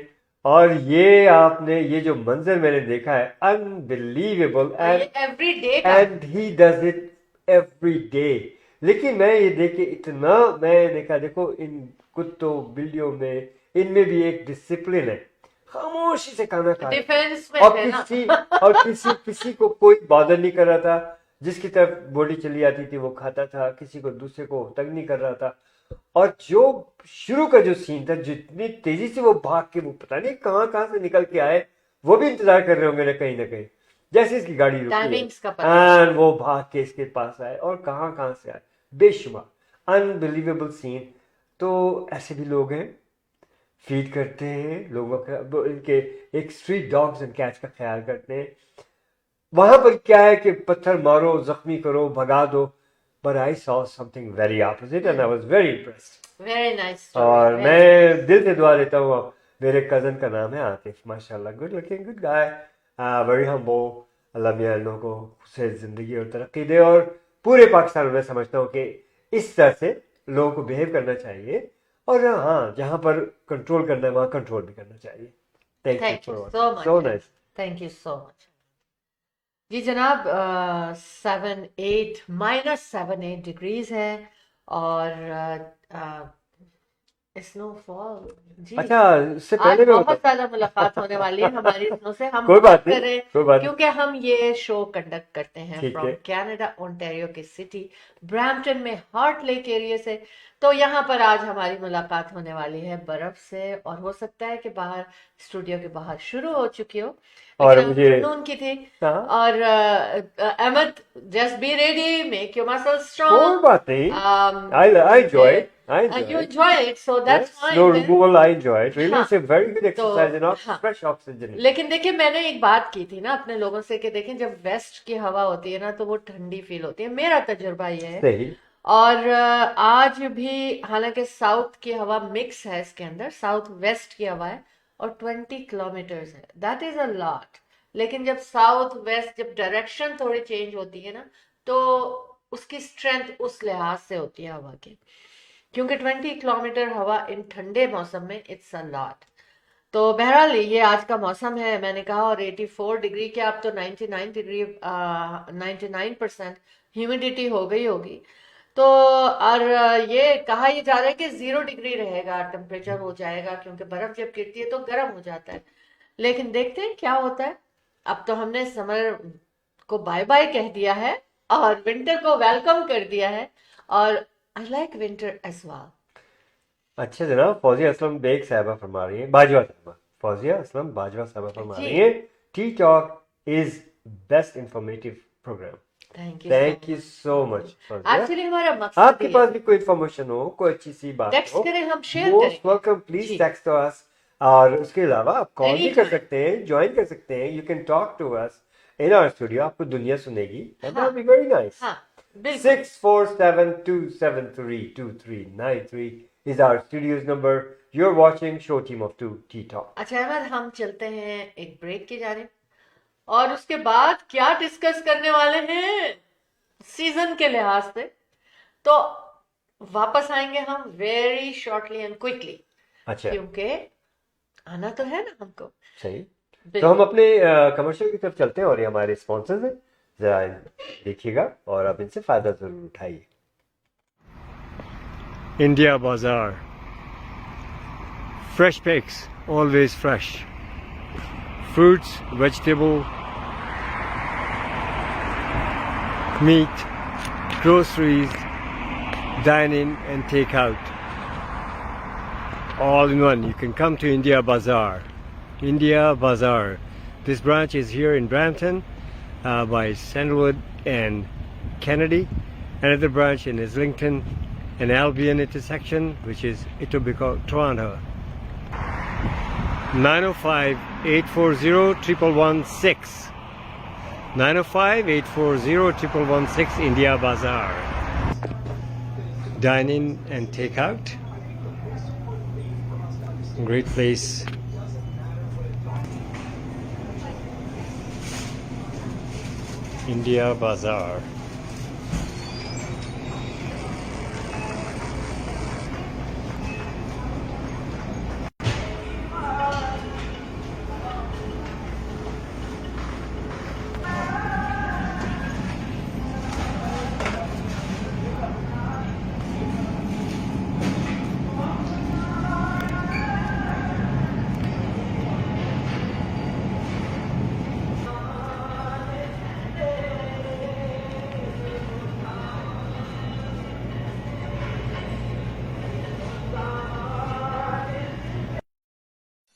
और ये आपने, ये जो मंजर मैंने देखा है, अनबिलीवेबल, और ये एवरी डे का and he does it every day. लेकिन मैं ये देख के इतना, मैंने कहा देखो, इन कुत्तों बिल्लियों में, इनमें भी एक डिसिप्लिन है, खामोशी से खाना खा रहे थे। डिफेंस में और थे ना। किसी किसी को कोई बॉदर नहीं कर रहा था, जिसकी तरफ बॉडी चली आती थी वो खाता था, किसी को दूसरे को तंग नहीं कर रहा था। और जो शुरू का जो सीन था, जितनी तेजी से वो भाग के, वो पता नहीं कहाँ कहाँ से निकल के आए, वो भी इंतजार कर रहे होंगे ना कहीं, जैसे इसकी गाड़ी रुकी टाइमिंग्स का है, पता एंड वो भाग के इसके पास आए, और कहाँ कहाँ से आए, बेशुमार अनबिलीवेबल सीन। तो ऐसे भी लोग हैं, फीड करते हैं लोगों का, इनके एक स्ट्रीट डॉग्स एंड कैट्स का ख्याल करते हैं। वहां पर क्या है कि पत्थर मारो, जख्मी करो, भगा दो, but I saw something very opposite and I was very impressed। Very nice और स्टोरी। मैं दिल से दुआ देता हूँ, मेरे कजन का नाम है आतिफ, माशाल्लाह, good looking, good guy, very humble. Allah मियां इन लोगों को से जिंदगी और तरक्की दे, और पूरे पाकिस्तान में समझता हूँ कि इस तरह से लोगों को बिहेव करना चाहिए, और हाँ, जहाँ पर कंट्रोल करना है वहाँ कंट्रोल भी करना चाहिए। Thank thank you you for so much, so nice. Thank you so much. जी जनाब, 7-8 -7-8 डिग्रीज है, और स्नोफॉल। जी अच्छा, इससे आज पहले मैं बहुत बता, ज्यादा मुलाकात होने वाली है हमारी स्नो से। हम कोई बात बात नहीं, करें, कोई बात नहीं, क्योंकि हम ये शो कंडक्ट करते हैं ठीक फ्रॉम है। कनाडा, ओंटारियो की सिटी ब्रैम्पटन में, हार्ट लेक एरिया से। तो यहाँ पर आज हमारी मुलाकात होने वाली है बर्फ से, और हो सकता है कि बाहर, स्टूडियो के बाहर शुरू हो चुकी हो। और लेकिन मुझे आफ्टरनून की थी। हाँ, और Ahmed, just be ready, make your muscles कोई स्ट्रांग। बात नहीं, I enjoy it. I enjoy You it. enjoy it, so that's Yes, fine no then. removal, I enjoy it. Really, हाँ, it's a very good exercise and हाँ, fresh oxygen. लेकिन देखिए मैंने एक बात की थी ना अपने लोगों से कि देखें जब वेस्ट की हवा होती है ना तो वो ठंडी फील होती है, मेरा तजुर्बा ये है। सही। और आज भी हालांकि साउथ की हवा मिक्स है, इसके अंदर साउथ वेस्ट की हवा है और 20 किलोमीटर्स है, दैट इज अ लॉट। लेकिन जब साउथ वेस्ट, जब डायरेक्शन थोड़ी चेंज होती है ना, तो उसकी स्ट्रेंथ उस लिहाज से होती है हवा की, क्योंकि 20 किलोमीटर हवा इन ठंडे मौसम में इट्स अ लॉट। तो बहरहाल ये आज का मौसम है, मैंने कहा, और 84 डिग्री के, अब तो 99 डिग्री 99% ह्यूमिडिटी हो गई होगी। तो और ये कहा ये जा रहा है कि 0 डिग्री रहेगा, टेम्परेचर हो जाएगा, क्योंकि बर्फ जब गिरती है तो गर्म हो जाता है। लेकिन देखते हैं क्या होता है। अब तो हमने समर को बाय बाय कह दिया है और विंटर को वेलकम कर दिया है, और I like winter as well. अच्छा जनाब, फौजिया असलम बेग साहबा फरमा रही है, बाजवा साहबा, फौजिया असलम बाजवा साहबा फरमा जी। रही है, tea talk is best informative program. Thank you so much Fauzia. Actually हमारा मकसद आपके भी पास है। भी कोई इन्फॉर्मेशन हो, कोई अच्छी सी बात टेक्स्ट हो, करें, हम शेयर मोस्ट करेंगे। वेलकम, प्लीज जी। Text to us. और उसके अलावा आप कॉल भी कर Anytime. सकते हैं, ज्वाइन कर सकते हैं, you can talk to us in our studio, आपको दुनिया सुनेगी, and that be very nice. हाँ, बिल्कुल। 6472732393 is our studio's number. You're watching Show Team of 2 Tea Talk. अच्छा अहमद, हम चलते हैं एक ब्रेक की जानिब, और उसके बाद क्या डिस्कस करने वाले हैं सीजन के लिहाज से, तो वापस आएंगे हम वेरी शॉर्टली एंड क्विकली, अच्छा, क्योंकि आना तो है ना हमको। सही। तो बिल्कुल। हम अपने कमर्शियल की तरफ चलते हैं, और ये हमारे स्पॉन्सर्स हैं, जरा देखिएगा और आप इनसे फायदा जरूर उठाइए। India bazaar, fresh picks, always fresh, fruits, vegetable, meat, groceries, dine in and take out, all in one. You can come to India Bazaar. India Bazaar. This branch is here in Brampton by Sandalwood and Kennedy. Another branch in Islington and Albion intersection, which is Etobicoke, Toronto. 905-840-1116. 905-840-1116, India Bazaar. Dine in and take out. Great place. India Bazaar.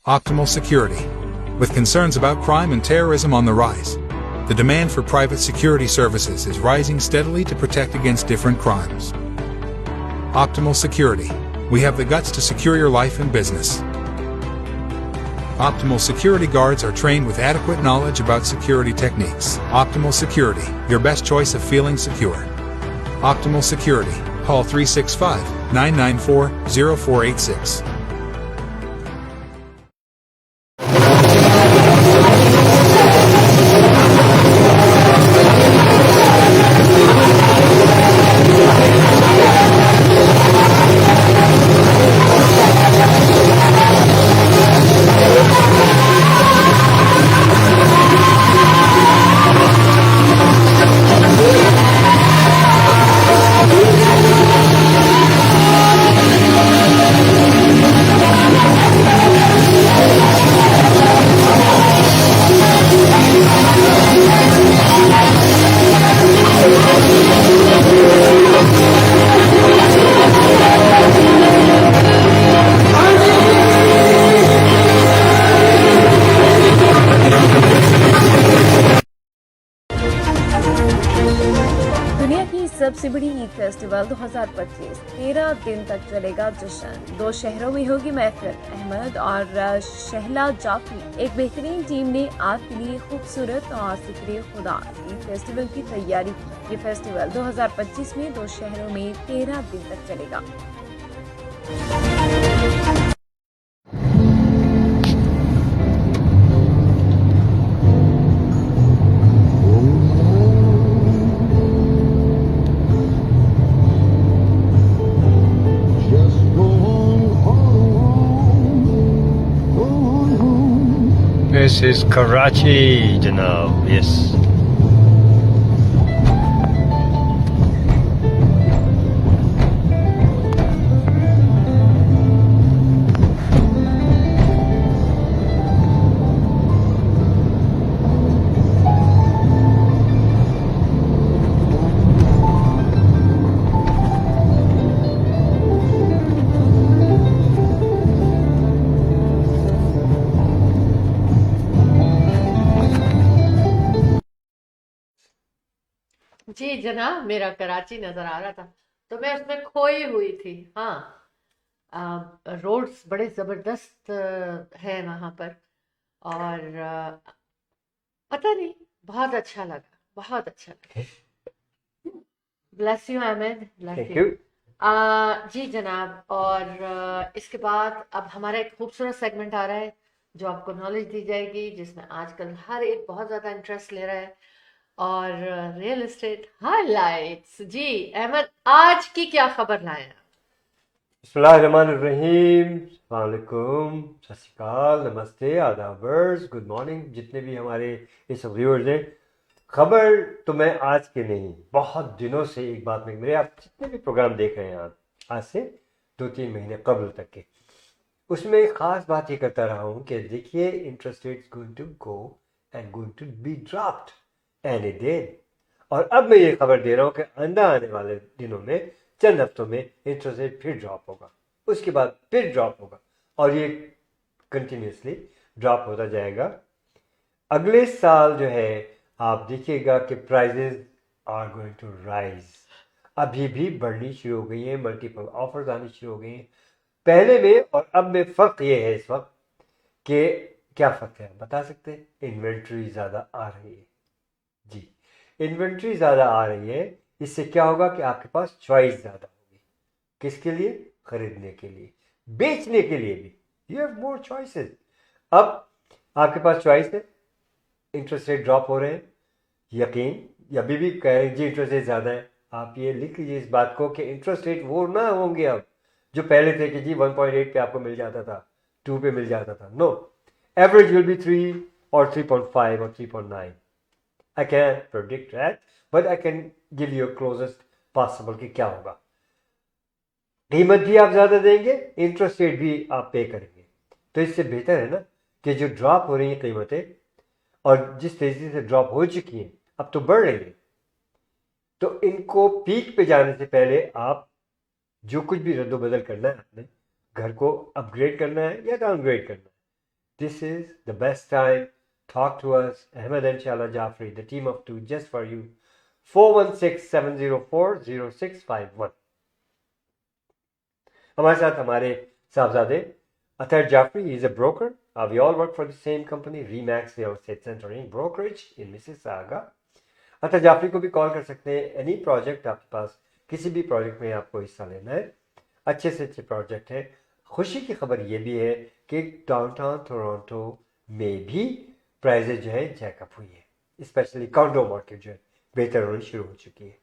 Optimal Security. With concerns about crime and terrorism on the rise, the demand for private security services is rising steadily to protect against different crimes. Optimal Security. We have the guts to secure your life and business. Optimal Security guards are trained with adequate knowledge about security techniques. Optimal Security, your best choice of feeling secure. Optimal Security. Call 365-994-0486. सबसे बड़ी Eid festival 2025 13 दिन तक चलेगा जश्न। 2 शहरों में होगी महफिल। अहमद और शहला जाफरी एक बेहतरीन टीम ने आपके लिए खूबसूरत और जिक्र खुदा ईद फेस्टिवल की तैयारी की। ये फेस्टिवल 2025 में 2 शहरों में 13 दिन तक चलेगा। This is Karachi, Janab. Yes. जी जनाब, मेरा कराची नजर आ रहा था तो मैं उसमें खोई हुई थी। हाँ, रोड्स बड़े जबरदस्त हैं वहां पर। और पता नहीं, बहुत अच्छा लगा, बहुत अच्छा लगा। Bless you Ahmed, bless Thank you. you. जी जनाब, और इसके बाद अब हमारा एक खूबसूरत सेगमेंट आ रहा है जो आपको नॉलेज दी जाएगी, जिसमें आजकल हर एक बहुत ज़्यादा इंटरेस्ट ले रहा है, और रियल एस्टेट हाइलाइट्स। जी अहमद, आज की क्या खबर लाए हैं? बिस्मिल्लाहिर्रहमानिर्रहीम, अस्सलाम वालेकुम, सत श्री अकाल, नमस्ते, आदाबर्स, गुड मॉर्निंग जितने भी हमारे इस व्यूअर्स हैं। खबर तो मैं आज के नहीं, बहुत दिनों से एक बात में मेरे आप जितने भी प्रोग्राम देख रहे हैं आज से 2-3 महीने कबल तक के, उसमें एक खास बात ये करता रहा हूँ कि देखिए interest rates going to go and going to be dropped and it did. और अब मैं ये खबर दे रहा हूँ कि आंदा आने वाले दिनों में, चंद हफ्तों में इंटरेस्ट रेट फिर ड्रॉप होगा, उसके बाद फिर ड्रॉप होगा, और ये कंटिन्यूसली ड्रॉप होता जाएगा। अगले साल जो है आप देखिएगा कि prices are going to rise. अभी भी बढ़नी शुरू हो गई है, मल्टीपल ऑफर्स आनी शुरू हो गई हैं पहले में और अब में। फ़र्क ये है इस वक्त कि क्या फ़र्क है बता सकते हैं? इन्वेंट्री ज़्यादा आ रही है जी, इन्वेंट्री ज़्यादा आ रही है। इससे क्या होगा कि आपके पास चॉइस ज़्यादा होगी। किसके लिए? खरीदने के लिए, बेचने के लिए भी। You have more choices. अब आपके पास चॉइस है, इंटरेस्ट रेट ड्रॉप हो रहे हैं, यकीन अभी भी कह रहे हैं जी इंटरेस्ट रेट ज़्यादा है। आप ये लिख लीजिए इस बात को कि इंटरेस्ट रेट वो ना होंगे अब जो पहले थे कि जी 1.8 पे आपको मिल जाता था, 2 पे मिल जाता था। नो, एवरेज विल बी 3 और 3.5 और 3.9। I can't predict that, but I can give you a closest possible कि क्या होगा। कीमत भी आप ज़्यादा देंगे, इंटरेस्ट रेट भी आप पे करेंगे, तो इससे बेहतर है ना कि जो ड्रॉप हो रही हैं कीमतें और जिस तेज़ी से ड्रॉप हो चुकी हैं अब तो बढ़ रही है, तो इनको पीक पे जाने से पहले आप जो कुछ भी रद्दोबदल करना है, अपने घर को अपग्रेड करना है या डाउनग्रेड करना है, this is the best time. Talk to us, Ahmed and Shala Jafri, the team of 2 just for you. 416-704-0651। हमारे साथ हमारे साहबजादे अतर Jafri, he is a broker. We all work for the same company, Remax Real Estate Center in Brokerage in Mississauga. अतर जाफरी को भी call कर सकते हैं। Any project आपके पास, किसी भी प्रोजेक्ट में आपको हिस्सा लेना है, अच्छे से अच्छे प्रोजेक्ट है। खुशी की खबर ये भी है कि डाउनटाउन टोरंटो में भी प्राइजेज जो है जैकअप हुई है। स्पेशली कॉन्डो मार्केट जो है बेहतर होनी शुरू हो चुकी है,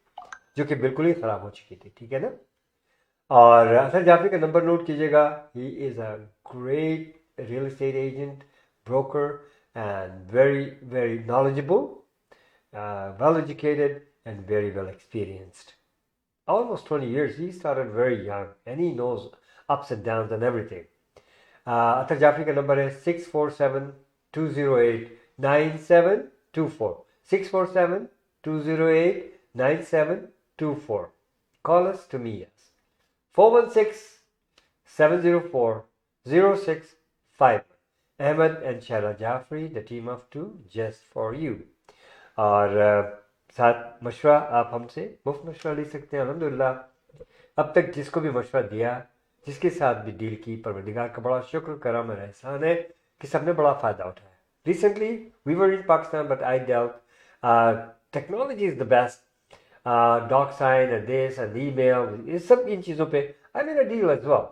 जो कि बिल्कुल ही ख़राब हो चुकी थी, ठीक है ना। और अतर जाफरी का नंबर नोट कीजिएगा। He is a great real estate agent, broker and very very knowledgeable, well educated and very well experienced. Almost 20 years. He started very young and he knows ups and downs and everything. अतर जाफरी का number है 647-208-9724, 647-208-9724. Call us to me, yes. 416-704-0651. Ahmed and Shala Jafri, the team of 2 just for you. और साथ मशवरा आप हमसे मुफ्त मशवरा ले सकते हैं। अल्हम्दुलिल्लाह अब तक जिसको भी मशवरा दिया, जिसके साथ भी डील की, परवरदिगार का बड़ा शुक्र करम और एहसान है कि सबने बड़ा फ़ायदा उठाया। Recently we were in Pakistan but I doubt technology is the best, doc sign and this and email, ये सब इन चीज़ों पे I made a deal as well.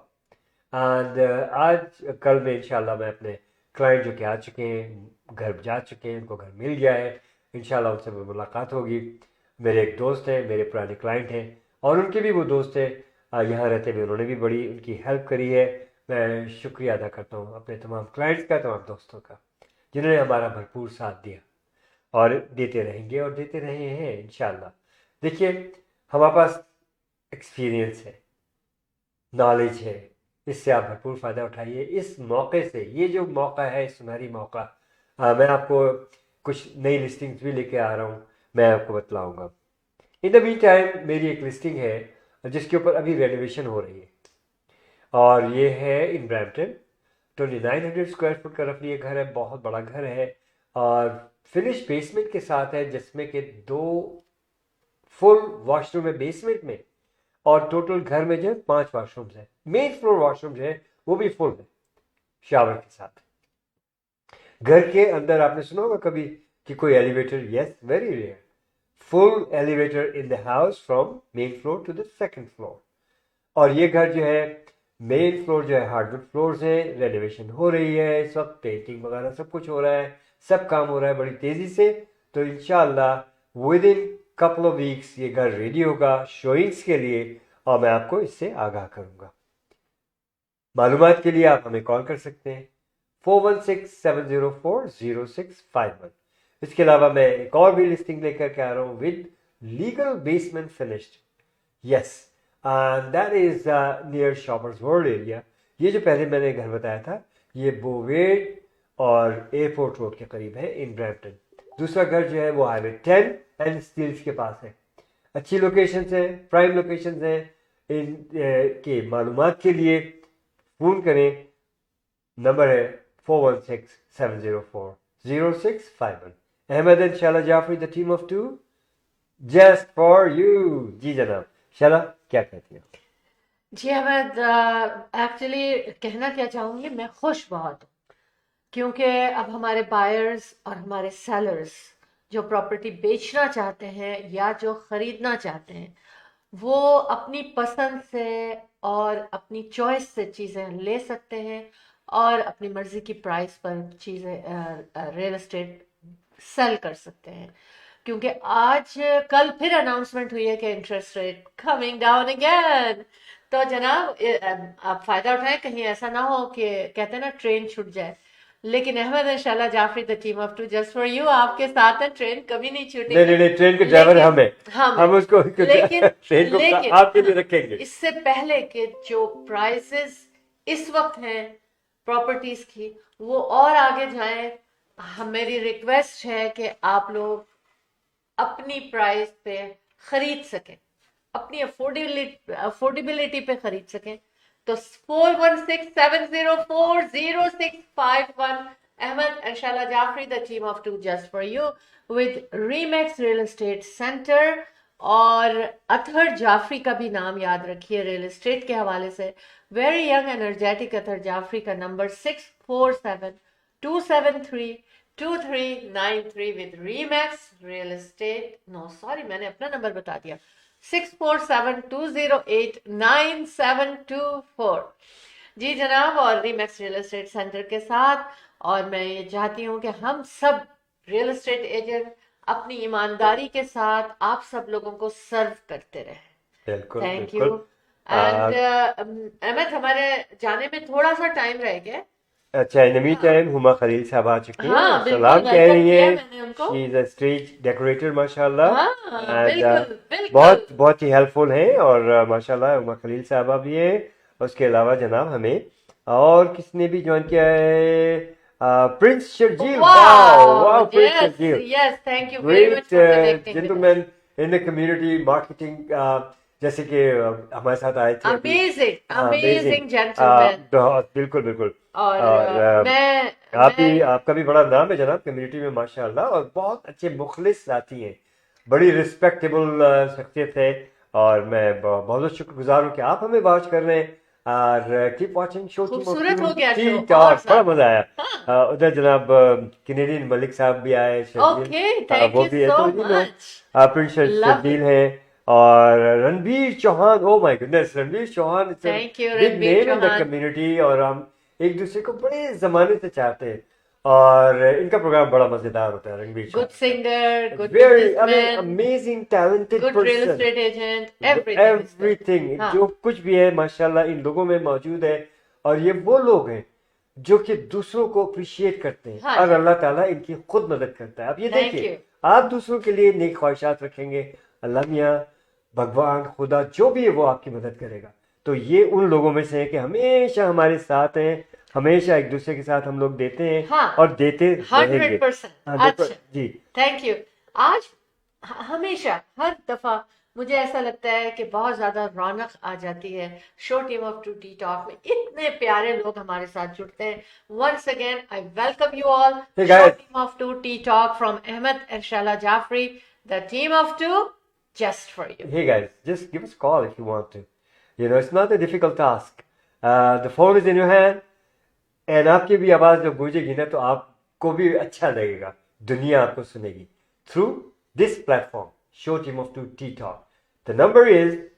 And आज कल में इंशाल्लाह मैं अपने क्लाइंट जो कि आ चुके हैं, घर जा चुके हैं, उनको घर मिल गया है, इंशाल्लाह उनसे मुलाकात होगी। मेरे एक दोस्त हैं, मेरे पुराने क्लाइंट हैं, और उनके भी वो दोस्त हैं यहाँ रहते हुए, उन्होंने भी बड़ी उनकी हेल्प करी है। मैं शुक्रिया अदा करता हूँ अपने तमाम क्लाइंट्स का, तमाम दोस्तों का, जिन्होंने हमारा भरपूर साथ दिया और देते रहेंगे और देते रहे हैं इंशाल्लाह। देखिए, हमारे पास एक्सपीरियंस है, नॉलेज है, इससे आप भरपूर फ़ायदा उठाइए इस मौके से। ये जो मौका है, सुनहरी मौका, मैं आपको कुछ नई लिस्टिंग्स भी लेके आ रहा हूँ, मैं आपको बतलाऊँगा। इन द मीन टाइम मेरी एक लिस्टिंग है जिसके ऊपर अभी रेनोवेशन हो रही है, और ये है इन ब्रैम्पटन। 2900 स्क्वायर फुट का रफली ये घर है, बहुत बड़ा घर है, और फिनिश बेसमेंट के साथ है, जिसमें कि 2 फुल वॉशरूम है बेसमेंट में, और टोटल घर में जो है 5 वॉशरूम्स है। मेन फ्लोर वॉशरूम जो है वो भी फुल है शावर के साथ। घर के अंदर आपने सुना होगा कभी कि कोई elevator, yes, very rare, full elevator in the house from main floor to the second floor. और ये घर जो है, मेन फ्लोर जो है हार्डवुड फ्लोर्स है, रेनोवेशन हो रही है इस वक्त, पेंटिंग वगैरह सब कुछ हो रहा है, सब काम हो रहा है बड़ी तेज़ी से। तो इंशाल्लाह with in couple of weeks ये घर रेडी होगा शोइंग्स के लिए, और मैं आपको इससे आगाह करूंगा। मालूमात के लिए आप हमें कॉल कर सकते हैं 4167040651। इसके अलावा मैं एक और भी लिस्टिंग लेकर के आ रहा हूँ with legal basement finished, yes, and that is near shoppers world area. ये जो पहले मैंने घर बताया था, ये बोवेड और एयरपोर्ट रोड के करीब है इन ब्रैम्पटन। दूसरा घर जो है वो हाईवे 10 एंड स्टील्स के पास है। अच्छी लोकेशन है, प्राइम लोकेशन है। इन के मालूमात के लिए फ़ोन करें, नंबर है 4167040651। Ahmed and Shaila Jafri, the team of 2, just for you. जी जनाब, शैला क्या कहती हैं? जी अहमद, एक्चुअली कहना क्या चाहूँगी, मैं खुश बहुत हूँ क्योंकि अब हमारे बायर्स और हमारे सेलर्स जो प्रॉपर्टी बेचना चाहते हैं या जो ख़रीदना चाहते हैं, वो अपनी पसंद से और अपनी चॉइस से चीज़ें ले सकते हैं और अपनी मर्ज़ी की प्राइस पर चीज़ें रियल एस्टेट सेल कर सकते हैं। क्योंकि आज कल फिर अनाउंसमेंट हुई है कि interest rate coming down again. तो जनाब, आप फ़ायदा उठाएं, कहीं ऐसा ना हो कि कहते हैं ना ट्रेन छूट जाए। लेकिन Ahmed and Shaila Jafri, the team of 2, just for you, आपके साथ है, ट्रेन कभी नहीं छूटेगी। नहीं, ट्रेन के ड्राइवर हम हैं, हम उसको लेकिन ट्रेन को आपके लिए रखेंगे। इससे पहले कि जो प्राइसेस इस वक्त हैं प्रॉपर्टीज की वो और आगे जाएं, मेरी रिक्वेस्ट है कि आप लोग अपनी प्राइस पे खरीद सकें, अपनी अफोर्डेबिलिटी पे खरीद सकें। तो 4167040651, Ahmed and Shaila Jafri, the team of 2, just for you, with Remax real estate centre. और अतहर जाफरी का भी नाम याद रखिए रियल एस्टेट के हवाले से। Very young energetic Athar Jafri का number 6472732393 with Remax real estate. No sorry, मैंने अपना नंबर बता दिया, 6472089724। जी जनाब, और रीमैक्स रियल एस्टेट सेंटर के साथ। और मैं ये चाहती हूँ कि हम सब रियल एस्टेट एजेंट अपनी ईमानदारी के साथ आप सब लोगों को सर्व करते रहें। बिल्कुल, थैंक यू। बिल्कुल। एंड अहमद, हमारे जाने में थोड़ा सा टाइम रह गया। अच्छा, in the meantime Huma Khalil साहब आ चुकी हैं, हाँ, बिल्कुल, सलाम कह welcome रही किया हैं। मैंने उनको। She is a stage decorator माशाल्लाह, हाँ, And, बिल्कुल, बिल्कुल। बहुत ही हेल्पफुल हैं, और माशाल्लाह हुमा खलील साहबा भी हैं। उसके अलावा जनाब हमें और किसने भी ज्वाइन किया है, Prince Sharjeel. Wow, Prince yes, Sharjeel, yes, thank you very much great for connecting with us. Gentleman in the community marketing, जैसे कि हमारे साथ आए थे अभी। Amazing, हाँ, amazing gentleman। बहुत, बिल्कुल बिल्कुल। और आपका भी बड़ा नाम है जनाब कम्युनिटी में माशाल्लाह, और बहुत अच्छे मुखलिस साथी हैं बड़ी रिस्पेक्टेबल शख्सियत है और मैं बहुत शुक्रगुजार हूँ कि आप हमें वॉच कर रहे हैं और कीप वाचिंग शो खूबसूरत हो गया शो, टॉक और बड़ा साथ। मजा आया। उधर जनाब कैनेडियन मलिक साहब भी आए, ओके, थैंक वो यू भी है, सो तो you know much. Prince Lovely. Sharjeel है और Ranveer Chauhan. Oh my goodness, Ranveer Chauhan is a Thank you, big Ranveer name in the Chauhan. Community और हम एक दूसरे को बड़े जमाने से चाहते हैं और इनका प्रोग्राम बड़ा मजेदार होता है। Ranveer Good singer, good very businessman, amazing talented good real person, estate agent, everything is good. Everything हाँ। जो कुछ भी है माशाल्लाह इन लोगों में मौजूद है और ये वो लोग हैं जो कि दूसरों को अप्रिशिएट करते हैं हाँ और जी। अल्लाह ताला इनकी खुद मदद करता है। आप ये Thank देखिए, you. आप दूसरों के लिए नेक ख्वाहिशात रखेंगे, अल्लाह मियाँ, भगवान, खुदा जो भी है वो आपकी मदद करेगा। तो ये उन लोगों में से है कि हमेशा हमारे साथ हैं, हमेशा एक दूसरे के साथ हम लोग देते हैं हाँ। और देते रहेंगे। 100%. 100%, अच्छा, जी थैंक यू। आज हमेशा हर दफा मुझे ऐसा लगता है कि बहुत ज्यादा रौनक आ जाती है show team of two T talk में। इतने प्यारे लोग हमारे साथ जुड़ते हैं। Once again I welcome you all Hey, show guys. Team of two T talk from Ahmed and Shaila Jafri, the team of two just for you. Hey guys, just give us a call if you want to. You know, it's not a difficult task. The phone is in your hand, and आपकी भी आवाज जब गूंजेगी ना तो आपको भी अच्छा लगेगा, दुनिया आपको सुनेगी through this platform, Show Team of Two Tea Talk. The number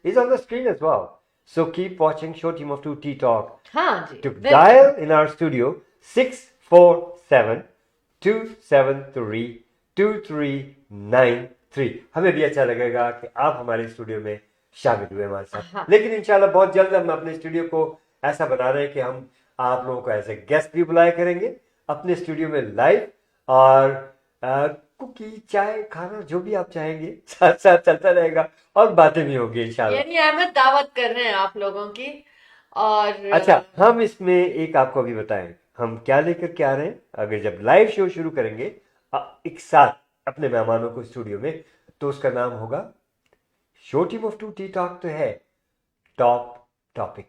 is on the screen as well. So keep watching Show Team of Two Tea Talk. हाँ जी, To बिल्कुल। dial in our studio 647-273-2393। हमें भी अच्छा लगेगा कि आप हमारे studio में शामिल हुए हमारे साथ। हाँ। लेकिन इंशाल्लाह बहुत जल्द हम अपने स्टूडियो को ऐसा बना रहे हैं कि हम आप लोगों को एज ए गेस्ट भी बुलाया करेंगे अपने स्टूडियो में लाइव और कुकी, चाय, खाना जो भी आप चाहेंगे साथ साथ चलता रहेगा और बातें भी होंगी इंशाल्लाह। यानी अहमद दावत कर रहे हैं आप लोगों की। और अच्छा, हम इसमें एक आपको अभी बताएं हम क्या लेकर के आ रहे हैं। अगर जब लाइव शो शुरू करेंगे एक साथ अपने मेहमानों को स्टूडियो में, तो उसका नाम होगा show team of two T talk. तो है टॉप टॉपिक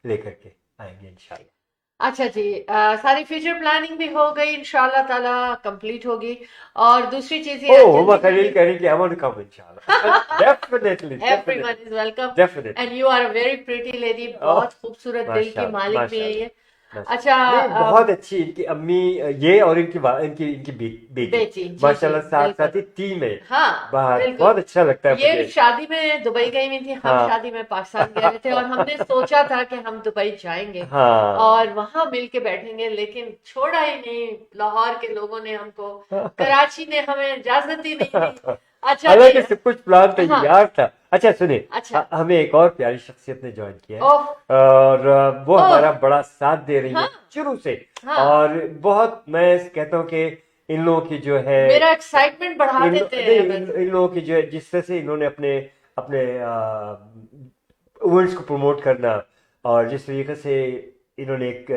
लेकर के आएंगे इंशाल्लाह। अच्छा जी, सारी फ्यूचर प्लानिंग भी हो गई, इंशाल्लाह ताला कंप्लीट होगी। और दूसरी चीज ये ओह हुमा खलील कह रही कि आई वांट टू कम इंशाल्लाह। Definitely everyone is welcome definitely. And you are a very pretty lady. बहुत खूबसूरत दिल की माशाल्लाह, मालिक भी है ये। माशाल्लाह। अच्छा, नहीं, बहुत अच्छी इनकी अम्मी ये और इनकी बेटी बेटी, जी, माशाल्लाह जी, साथ बिल्कुल। साथ ही टीम है हाँ, बाहर। बिल्कुल। बहुत अच्छा लगता है ये मुझे। शादी में दुबई गई हुई थी, हम हाँ। शादी में पाकिस्तान गए थे और हमने सोचा था कि हम दुबई जाएंगे हाँ। और वहां मिल के बैठेंगे, लेकिन छोड़ा ही नहीं। लाहौर के लोगों ने हमको, कराची ने हमें इजाजत ही नहीं दी। अच्छा हालांकि जी, सब कुछ प्लान तैयार था। अच्छा सुनिए, अच्छा। हमें एक और प्यारी शख्सियत ने ज्वाइन किया है ओह, और वो ओह। हमारा बड़ा साथ दे रही है हाँ। शुरू से। हाँ। और बहुत मैं कहता हूँ कि इन लोगों की जो है मेरा एक्साइटमेंट बढ़ा देते हैं अहमद। इन लोगों की जो है जिस तरह से इन्होंने अपने अपने इवेंट्स को प्रमोट करना और जिस तरीके से इन्होंने एक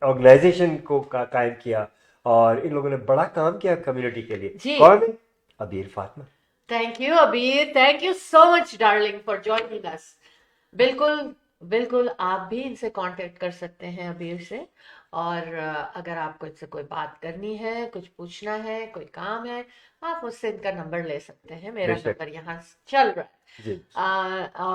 ऑर्गेनाइजेशन को कायम किया और इन लोगों ने बड़ा काम किया कम्युनिटी के लिए। जी। कौन है? अबीर फातिमा। थैंक यू अबीर, thank you so much darling for joining us. बिल्कुल बिल्कुल, आप भी इनसे कांटेक्ट कर सकते हैं अबीर से। और अगर आपको इनसे कोई बात करनी है, कुछ पूछना है, कोई काम है, आप मुझसे इनका नंबर ले सकते हैं। मेरा बेशक। नंबर यहाँ चल रहा है। जी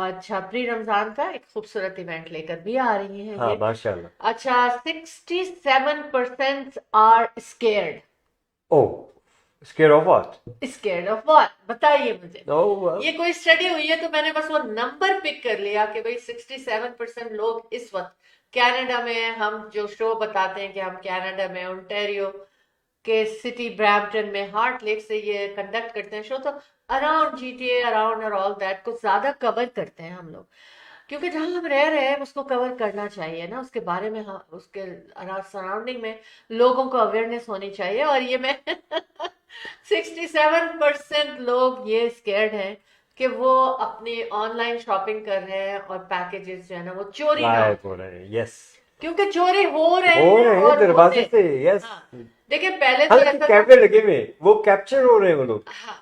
अच्छा, प्री रमजान का एक खूबसूरत इवेंट लेकर भी आ रही हैं हाँ ये। माशाल्लाह। अच्छा, 67% are scared. Oh, scare of what? Scared of what? बताइए मुझे। ओह, ये कोई स्टडी हुई है तो मैंने बस वो नंबर पिक कर लिया कि भाई 67% लोग इस वक्त कनाडा में, हम जो शो बताते हैं कि हम कनाडा में ओंटारियो के सिटी ब्रैम्पटन में हार्ट लेक से ये कंडक्ट करते हैं शो, तो अराउंड जीटीए अराउंड और ऑल दैट को ज्यादा कवर करते हैं हम लोग, क्योंकि जहां हम रह रहे हैं उसको कवर करना चाहिए ना, उसके बारे में हम उसके सराउंडिंग में लोगों को अवेयरनेस होनी चाहिए। और ये मैं 67% लोग ये स्केर्ड हैं कि वो अपनी ऑनलाइन शॉपिंग कर रहे हैं और पैकेजेस जो है ना वो चोरी ना हो, गायब हो रहे हैं। यस, क्योंकि चोरी हो रहे हो हैं रहे हैं और दरवाजे होते- से। यस, हाँ, देखिए पहले तो हालांकि ऐसा था, कैमरे लगे हुए हैं, वो कैप्चर हो रहे हैं वो लोग। हाँ,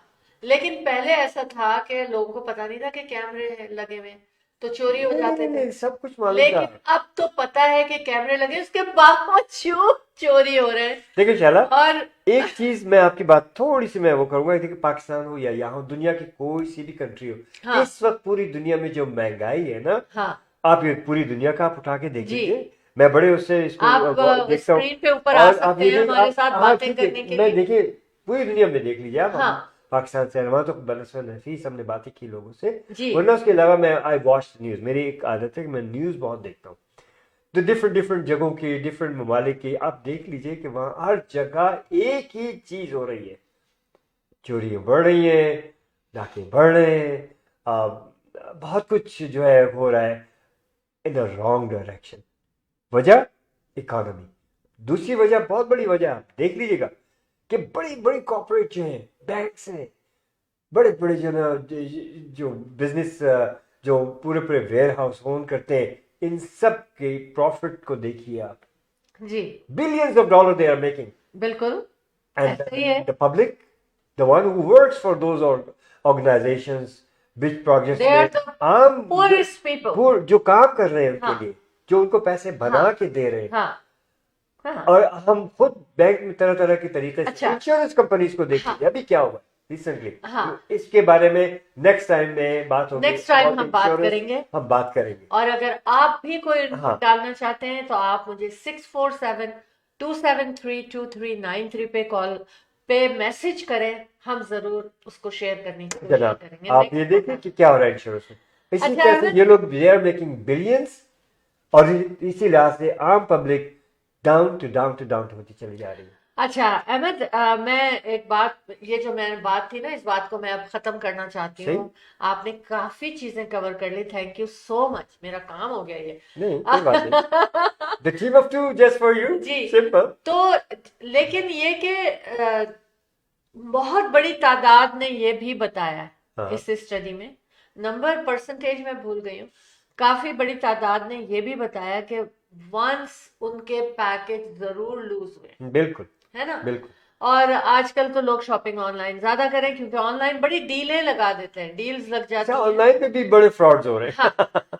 लेकिन पहले ऐसा था कि लोगों को पता नहीं था कि कैमरे लगे हुए हैं। तो चोरी हो जाते थे। नहीं, सब कुछ मालूम लेकिन था। अब तो पता है कि कैमरे लगे, उसके बावजूद चोरी हो रहे हैं। देखिए शैला, और एक चीज मैं आपकी बात थोड़ी सी मैं वो करूंगा। देखिए पाकिस्तान हो या यहाँ हो, दुनिया की कोई सी भी कंट्री हो, हाँ। इस वक्त पूरी दुनिया में जो महंगाई है ना, हाँ, आप ये पूरी दुनिया का आप उठा के देख जी। लीजिए। मैं बड़े उससे इसको आप देखता हूँ। स्क्रीन पे ऊपर आ और आप सकते ये हैं देख हमारे साथ हाँ बातें ठीक करने है, के मैं लिए। देखिए पूरी दुनिया में देख लीजिए आप। हाँ। पाकिस्तान से वहां तो बनस्बत नफीस हमने बातें की लोगों से, जी। वरना उसके अलावा मैं आई वॉच न्यूज। मेरी एक आदत है कि मैं न्यूज बहुत देखता हूँ। तो डिफरेंट डिफरेंट जगहों की, डिफरेंट ममालिक की आप देख लीजिए कि वहां हर जगह एक ही चीज हो रही है। चोरियां बढ़ रही हैं, डाके बढ़ रहे हैं, बहुत कुछ जो है हो रहा है इन द रॉन्ग डायरेक्शन। वजह इकोनॉमी। दूसरी वजह, बहुत बड़ी वजह आप देख लीजिएगा कि बड़ी बड़ी कॉर्पोरेट जो हैं, बैंक्स हैं, बड़े बड़े जो ना जो बिजनेस जो पूरे पूरे वेयर हाउस ओन करते हैं, इन सब के प्रॉफिट को देखिए आप। जी, billions of dollar they are making, बिल्कुल एंड ऐसा ही है। The public, the one who works for those organisations, big projects They are में the आम poorest people. जो काम कर रहे हैं उनके हाँ। लिए, जो उनको पैसे बना हाँ। के दे रहे हैं। हाँ, हाँ, और हम खुद बैंक में तरह तरह के तरीके से अच्छा। इंश्योरेंस कंपनीज को देख हाँ। लीजिए। अभी क्या हुआ रिसेंटली, हाँ। इसके बारे में नेक्स्ट टाइम में बात होगी। नेक्स्ट टाइम और हम बात insurance करेंगे। हम बात करेंगे। और अगर आप भी कोई हाँ। डालना चाहते हैं तो आप मुझे 647-273-2393 पे कॉल पे मैसेज करें, हम जरूर उसको शेयर करने की कोशिश जनाब, करेंगे। आप Next ये देखिए कि क्या हो रहा है इंश्योरेंस में। इसी अच्छा, तरह से अहमद। ये लोग दे आर मेकिंग बिलियंस, और इसी लिहाज से आम पब्लिक डाउन टू होती चली जा रही है। अच्छा अहमद, मैं एक बात, ये जो मैंने बात थी ना, इस बात को मैं अब खत्म करना चाहती सही। हूँ। आपने काफी चीजें कवर कर ली, थैंक यू सो मच। मेरा काम हो गया ये। नहीं कोई बात नहीं। The team of two just for you, जी। सिंपल। तो लेकिन ये कि बहुत बड़ी तादाद ने ये भी बताया हाँ। इस स्टडी में, नंबर परसेंटेज में भूल गई हूँ, काफी बड़ी तादाद ने ये भी बताया कि वंस उनके पैकेज जरूर लूज हुए, बिल्कुल है ना। बिल्कुल। और आजकल तो लोग शॉपिंग ऑनलाइन ज्यादा करें, क्योंकि ऑनलाइन बड़ी डीलें लगा देते हैं, डील्स लग जाती अच्छा, हैं। ऑनलाइन पे भी बड़े फ्रॉड्स हो रहे हैं। हाँ,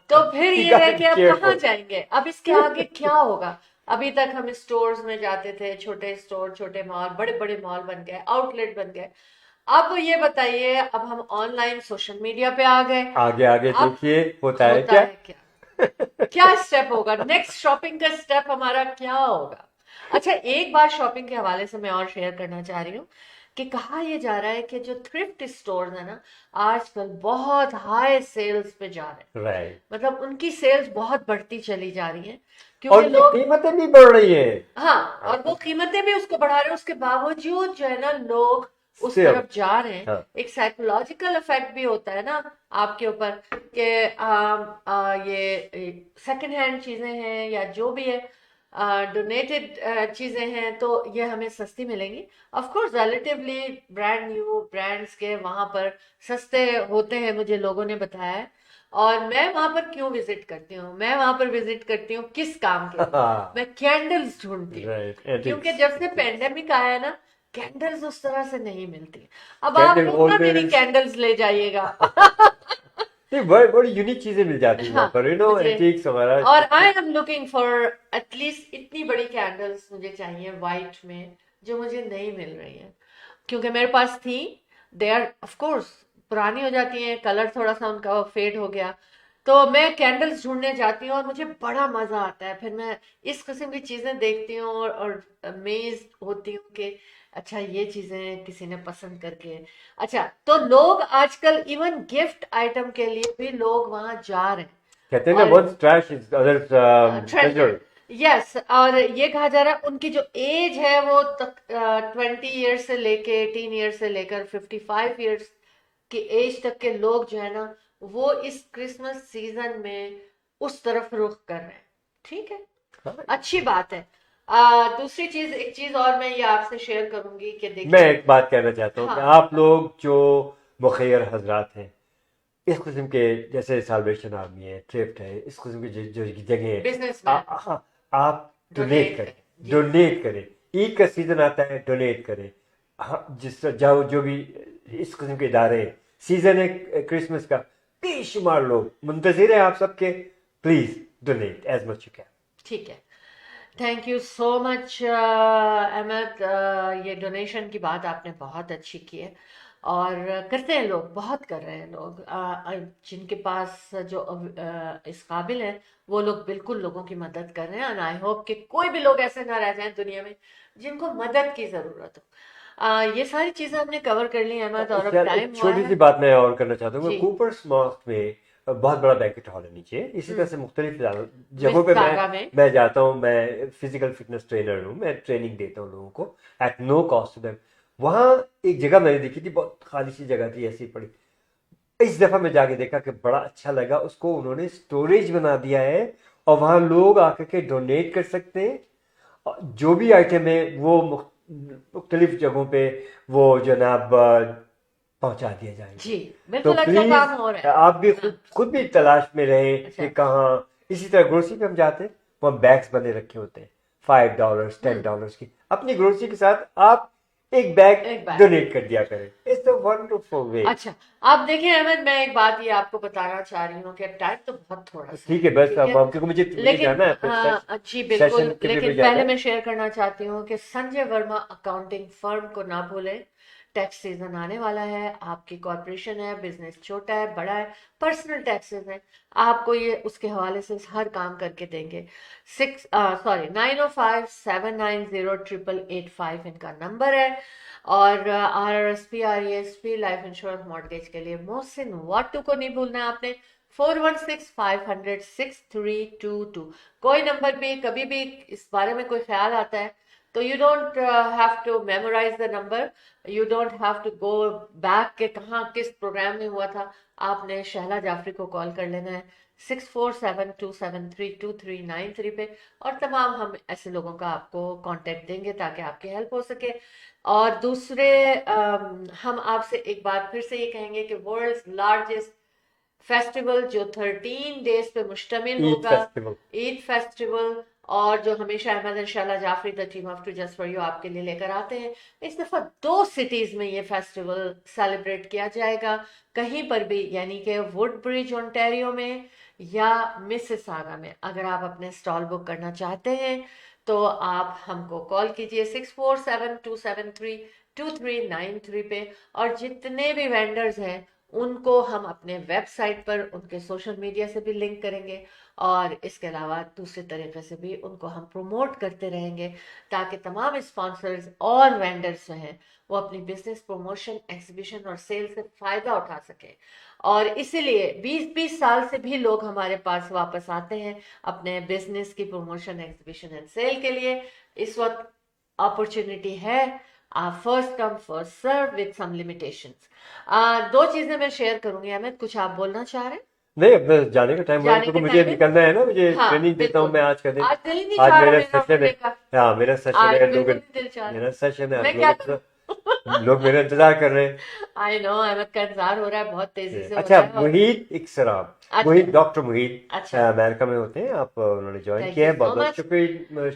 तो फिर You ये है gotta कि अब be कहाँ careful. जाएंगे, अब इसके आगे क्या होगा। अभी तक हम स्टोर्स में जाते थे, छोटे स्टोर, छोटे मॉल, बड़े बड़े मॉल बन गए, आउटलेट बन गए। अब ये बताइए, अब हम ऑनलाइन सोशल मीडिया पे आ गए। आगे आगे अब देखिए होता है होता क्या। है क्या स्टेप होगा, नेक्स्ट शॉपिंग का स्टेप हमारा क्या होगा। अच्छा, एक बात शॉपिंग के हवाले से मैं और शेयर करना चाह रही हूँ कि कहा यह जा रहा है कि जो थ्रिफ्ट स्टोर्स है ना, आजकल बहुत हाई सेल्स पे जा रहे हैं। राइट, मतलब उनकी सेल्स बहुत बढ़ती चली जा रही हैं, और क्योंकि ये लोग, कीमतें भी बढ़ रही है। हाँ, और वो कीमतें भी उसको बढ़ा रहे हैं, उसके बावजूद जो है ना लोग उस Still. तरफ जा रहे हैं। हाँ। एक साइकोलॉजिकल इफेक्ट भी होता है ना आपके ऊपर कि ये सेकंड हैंड चीजें हैं या जो भी है, डोनेटेड चीजें हैं, तो ये हमें सस्ती मिलेंगी। Of course relatively brand new brands के वहां पर सस्ते होते हैं, मुझे लोगों ने बताया है। और मैं वहां पर क्यों विजिट करती हूँ, मैं वहां पर विजिट करती हूँ किस काम के लिए? मैं कैंडल्स ढूंढती हूँ, राइट, क्योंकि जब से पेंडेमिक आया है ना, कैंडल्स उस तरह से नहीं मिलती। अब आप Candle लोग ना मेरी holders. कैंडल्स ले जाइएगा। नहीं, बड़ी बड़ी यूनिक चीजें मिल जाती हैं वहाँ पर, यू नो, मुझे- एंटीक्स वगैरह। और I am looking for at least इतनी बड़ी कैंडल्स मुझे चाहिए वाइट में, जो मुझे नहीं मिल रही है, क्योंकि मेरे पास थी, दे आर ऑफ कोर्स पुरानी हो जाती हैं, कलर थोड़ा सा उनका फेड हो गया। तो मैं कैंडल्स ढूंढने जाती हूँ और मुझे बड़ा मजा आता है। फिर मैं इस किस्म की चीजें देखती हूँ और अमेज होती हूँ कि अच्छा, ये चीजें किसी ने पसंद करके। अच्छा, तो लोग आजकल इवन गिफ्ट आइटम के लिए भी लोग वहां जा रहे हैं। कहते हैं ना, और- once trash is others treasure. Yes, और ये कहा जा रहा है उनकी जो एज है वो 20 ईयर्स से लेके 18 ईयर्स से लेकर 55 ईयर्स की एज तक के लोग जो है ना, वो इस क्रिसमस सीजन में उस तरफ रुख कर रहे हैं। ठीक है, हाँ। अच्छी बात है। दूसरी चीज, एक चीज और मैं ये आपसे शेयर करूंगी कि देखिए, मैं एक बात कहना चाहता हूँ कि हाँ। आप लोग जो मुखैर हजरात हैं, इस किस्म के जैसे साल्वेशन आर्मी है, थ्रिफ्ट है, इस किस्म की जो जगह है, बिजनेसमैन, आप डोनेट Donate करें, करें, जी। डोनेट करें। ईद का सीजन आता है, डोनेट करें। हाँ, जिस जाओ, जो भी इस किस्म के इदारे हैं, सीजन है क्रिसमस का, बेशुमार लोग मुंतजिर हैं आप सबके। Please donate as much you can. ठीक है, thank you so much Ahmed. ये डोनेशन की बात आपने बहुत अच्छी की है, और करते हैं लोग, बहुत कर रहे हैं लोग। जिनके पास जो इस काबिल है वो लोग बिल्कुल लोगों की मदद कर रहे हैं। एंड आई होप कि कोई भी लोग ऐसे ना रह जाएं दुनिया में जिनको मदद की ज़रूरत हो। ये सारी चीज़ें हमने कवर कर ली अहमद, और अब यार टाइम एक हुआ छोटी है। सी बात मैं और करना चाहता हूँ। जी, कूपर्स मॉस्क में बहुत बड़ा बैंकेट हॉल है नीचे। इसी तरह से मुख्तलिफ जगहों पे मिस्सागा में। मैं जाता हूँ। मैं फिजिकल फिटनेस ट्रेनर हूँ, मैं ट्रेनिंग देता हूँ लोगों को at no cost to them. वहाँ एक जगह मैंने देखी थी, बहुत खाली सी जगह थी ऐसी पड़ी। इस दफा मैं जाके देखा कि बड़ा अच्छा लगा, उसको उन्होंने स्टोरेज बना दिया है और वहाँ लोग आकर के डोनेट कर सकते हैं। और जो भी आइटम है वो मुख्तलिफ जगहों पे वो जनाब पहुंचा दिए जाएंगे। जी, तो बिल्कुल अच्छा प्लीज काम हो रहा है। आप भी हाँ, खुद भी तलाश में रहें अच्छा। कि कहाँ। इसी तरह ग्रोसरी पे हम जाते हैं, वहाँ बैग्स बने रखे होते हैं $5 $10 की। अपनी ग्रोसरी के साथ आप एक बैग एक बार डोनेट कर दिया करें। इट्स अ वंडरफुल वे। अच्छा, आप देखिए अहमद, मैं एक बात ये आपको बताना चाह रही हूँ कि टाइम तो बहुत थोड़ा सा ठीक है, है, बस ठीक अब है, क्योंकि मुझे लेकिन जाना है अपने जी सेशन बिल्कुल। के लिए लेकिन मुझे जाना पहले है। मैं शेयर करना चाहती हूँ कि संजय वर्मा अकाउंटिंग फर्म को ना भूलें। टैक्स सीजन आने वाला है, आपकी कॉरपोरेशन है, बिजनेस छोटा है बड़ा है, पर्सनल टैक्सेस हैं, आपको ये उसके हवाले से हर काम करके देंगे। 9057908885 इनका नंबर है। और RRSP RESP life insurance mortgage के लिए मोहसिन वाटू को नहीं भूलना है आपने। 4165006322। कोई नंबर पे कभी भी इस बारे में कोई ख्याल आता है तो you don't have to memorise the number, you don't have to go back के कहाँ किस प्रोग्राम में हुआ था। आपने शहला जाफरी को कॉल कर लेना है 6472732393 पे, और तमाम हम ऐसे लोगों का आपको कांटेक्ट देंगे ताकि आपकी हेल्प हो सके। और दूसरे हम आपसे एक बार फिर से ये कहेंगे कि वर्ल्ड्स लार्जेस्ट फेस्टिवल जो 13 डेज पे मुश्तमिल ईद होगा, फेस्टिवल। ईद फेस्टिवल, और जो हमेशा अहमद इंशाल्लाह Jafri the team of two just for you आपके लिए लेकर आते हैं। इस दफा 2 सिटीज में ये फेस्टिवल सेलिब्रेट किया जाएगा, कहीं पर भी, यानी कि वुडब्रिज ओंटारियो में या मिसिसागा में। अगर आप अपने स्टॉल बुक करना चाहते हैं तो आप हमको कॉल कीजिए 6472732393 पे। और जितने भी वेंडर्स हैं उनको हम अपने वेबसाइट पर उनके सोशल मीडिया से भी लिंक करेंगे, और इसके अलावा दूसरे तरीके से भी उनको हम प्रमोट करते रहेंगे ताकि तमाम स्पॉन्सर्स और वेंडर्स जो हैं वो अपनी बिजनेस प्रमोशन एग्जीबिशन और सेल से फायदा उठा सके। और इसीलिए 20-20 साल से भी लोग हमारे पास वापस आते हैं अपने बिजनेस की प्रमोशन एग्जीबिशन एंड सेल के लिए। इस वक्त अपॉर्चुनिटी है, first come first serve with some limitations. 2 चीजें मैं शेयर करूंगी। अमित, कुछ आप बोलना चाह रहे हैं? नहीं, अब बस जाने का टाइम हुआ है, जाने क्योंकि का मुझे टाइम है। निकलना है ना। मुझे हाँ ट्रेनिंग देता हूँ बिल्कुल, मैं आज का दिन। आज दिल ही नहीं आज चाह रहा मेरा मेरा सेशन है। मिलने का। हाँ, मेरा सेशन आज है। बिल्कुल नहीं दिल चाह रहा। मेरा सेशन है। मैं क्या करूं? लोग मेरा इंतजार कर रहे हैं। आई नो, अहमद का इंतजार हो रहा है, बहुत तेजी से हो अच्छा, रहा है। और मुहीत इकसराम, अच्छा, मुहीत, डॉक्टर मुहीत अच्छा, अमेरिका में होते हैं। आप उन्होंने ज्वाइन थैंक किया यू है, बहुत सो बहुत मच।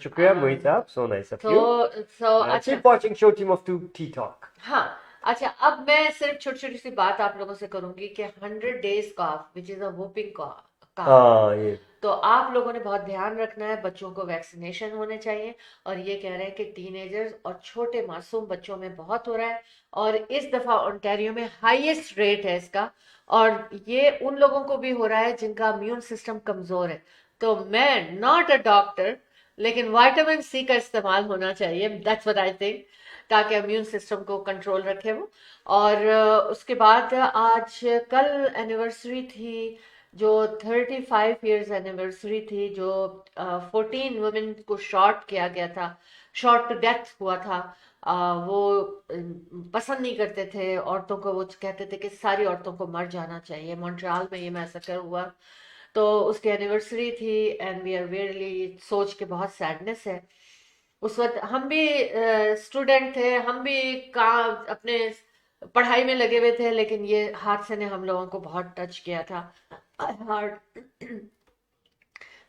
शुक्रिया मुहीत साहब। So nice of you. तो अच्छा, keep watching show team of two T talk. हाँ, अच्छा, अब मैं सिर्फ छोटी छोटी सी बात आप लोगों से करूंगी कि 100 days cough which is a whooping cough, हाँ, ये तो आप लोगों ने बहुत ध्यान रखना है। बच्चों को वैक्सीनेशन होने चाहिए, और ये कह रहे हैं कि टीनेजर्स और छोटे मासूम बच्चों में बहुत हो रहा है, और इस दफा ओंटारियो में हाईएस्ट रेट है इसका। और ये उन लोगों को भी हो रहा है जिनका इम्यून सिस्टम कमजोर है। तो मैं नॉट अ डॉक्टर, लेकिन विटामिन सी का इस्तेमाल होना चाहिए, दैट्स व्हाट आई थिंक, ताकि इम्यून सिस्टम को कंट्रोल रखे वो। और उसके बाद आज कल एनिवर्सरी थी, जो 35 ईयर्स एनिवर्सरी थी, जो 14 वुमेन को शॉट किया गया था, शॉट टू डेथ हुआ था। वो पसंद नहीं करते थे औरतों को, वो कहते थे कि सारी औरतों को मर जाना चाहिए। मॉन्ट्रियल में ये मैसेकर हुआ, तो उसकी एनिवर्सरी थी, एंड वी आर रियली सोच के बहुत सैडनेस है। उस वक्त हम भी स्टूडेंट थे, हम भी अपने पढ़ाई में लगे हुए थे, लेकिन ये हादसे ने हम लोगों को बहुत टच किया था, हार्ट।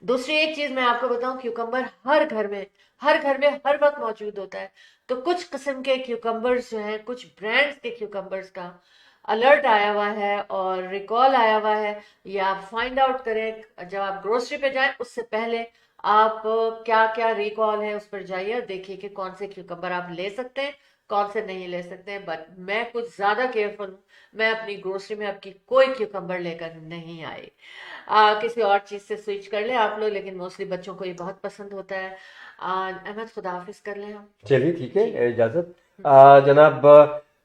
दूसरी एक चीज मैं आपको बताऊं, क्यूकम्बर हर घर में, हर घर में हर वक्त मौजूद होता है। तो कुछ किस्म के क्यूकम्बर्स जो हैं, कुछ ब्रांड्स के क्यूकम्बर्स का अलर्ट आया हुआ है और रिकॉल आया हुआ है, ये आप फाइंड आउट करें। जब आप ग्रोसरी पे जाएं उससे पहले आप क्या क्या रिकॉल है उस पर जाइए और देखिए कि कौन से क्यूकम्बर आप ले सकते हैं, कौन से नहीं ले सकते हैं। बट मैं कुछ ज़्यादा केयरफुल हूँ, मैं अपनी ग्रोसरी में आपकी कोई क्यूकम्बर लेकर नहीं आई। किसी और चीज़ से स्विच कर ले आप लोग, लेकिन मोस्टली बच्चों को ये बहुत पसंद होता है। अहमद, खुदा हाफिज कर लें हम। चलिए ठीक है, जी। इजाजत। जनाब,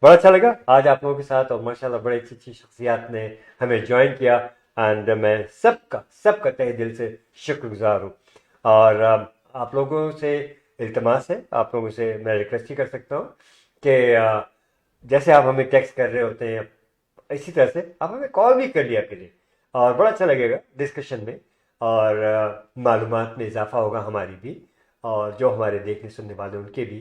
बड़ा अच्छा लगा आज आप लोगों के साथ, और माशाल्लाह बड़े अच्छी अच्छी शख्सियात ने हमें ज्वाइन किया, एंड मैं सबका तहे दिल से शुक्रगुजार हूँ। और आप लोगों से इल्तमास है, आप लोगों से मैं रिक्वेस्ट ही कर सकता हूँ कि जैसे आप हमें टेक्स्ट कर रहे होते हैं, इसी तरह से आप हमें कॉल भी कर लिया करिए, और बड़ा अच्छा लगेगा डिस्कशन में, और मालूमात में इजाफा होगा हमारी भी, और जो हमारे देखने सुनने वाले उनके भी।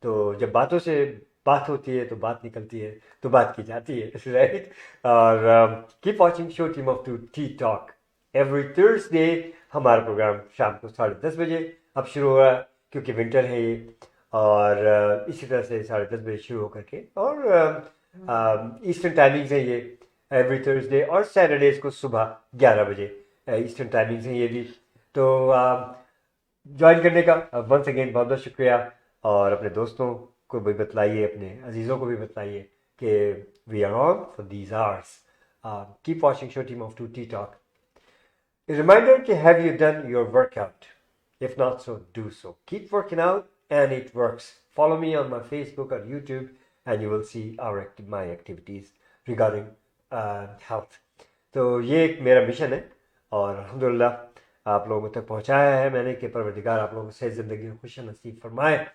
तो जब बातों से बात होती है तो बात निकलती है, तो बात की जाती है, राइट। और keep watching show team of two T talk every Thursday. हमारा प्रोग्राम शाम को 10:30 बजे अब शुरू हो रहा है, क्योंकि विंटर है ये, और इसी तरह से 10:30 बजे शुरू होकर के, और ईस्टर्न टाइमिंग्स है ये एवरी थर्सडे, और सैटरडेज को सुबह 11 बजे ईस्टर्न टाइमिंग्स हैं ये भी। तो ज्वाइन करने का वंस अगेन बहुत बहुत शुक्रिया, और अपने दोस्तों को भी बतलाइए, अपने अजीज़ों को भी बतलाइए कि we are on for these hours. Keep watching show team of two T talk. A reminder to have you done your workout? If not so, do so. Keep working out and it works. Follow me on my Facebook or YouTube and you will see my activities regarding health. तो ये एक मेरा mission है, और अल्हम्दुलिल्लाह आप लोगों तक पहुंचाया है मैंने कि परवरदिगार आप लोगों से ज़िंदगी में खुश नसीब फरमाए।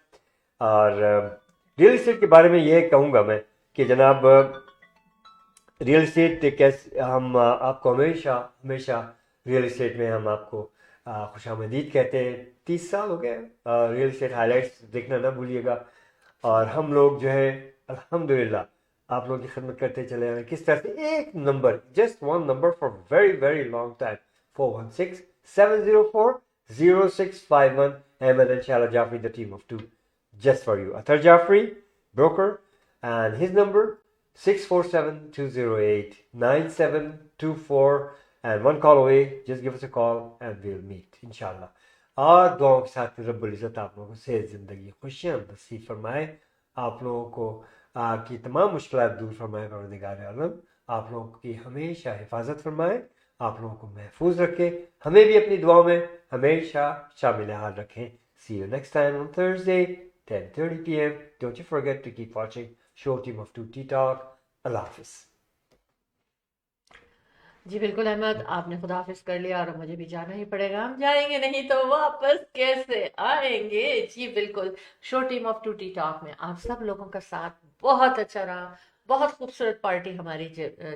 और रियल इस्टेट के बारे में ये कहूँगा मैं कि जनाब, रियल इस्टेट कैसे हम आपको हमेशा रियल इस्टेट में हम आपको खुशामदीद कहते हैं। 30 साल हो गए रियल इस्टेट हाइलाइट्स देखना ना भूलिएगा। और हम लोग जो है अल्हम्दुलिल्लाह आप लोगों की खिदमत करते चले आ रहे हैं। किस तरह से एक number, just one number for very very long time, 416-704-0651। Ahmed and Shala Jafri, the team of two, just for you. Athar Jafri, broker, and his number 647-208-9724, and one call away. Just give us a call and we'll meet inshallah. और दुआओं के साथ रब्बुल इज़्ज़त आप लोगों को सेहत ज़िंदगी खुशियाँ नसीब फरमाए, आप लोगों को की तमाम मुश्किलात दूर फरमाए परवरदिगार आलम, आप लोगों की हमेशा हिफाजत फरमाए, आप लोगों को महफूज रखे, हमें भी अपनी दुआओं में हमेशा शामिल हाल रखें। See you next time on Thursday, 10:30 p.m. Don't you forget to keep watching Show Team of Two Tea Talk. Allah Hafiz. जी बिल्कुल अहमद, आपने खुदा हाफिज कर लिया और मुझे भी जाना ही पड़ेगा। हम जाएंगे नहीं तो वापस कैसे आएंगे। जी बिल्कुल, show team of two T talk में आप सब लोगों का साथ बहुत अच्छा रहा, बहुत खूबसूरत पार्टी हमारी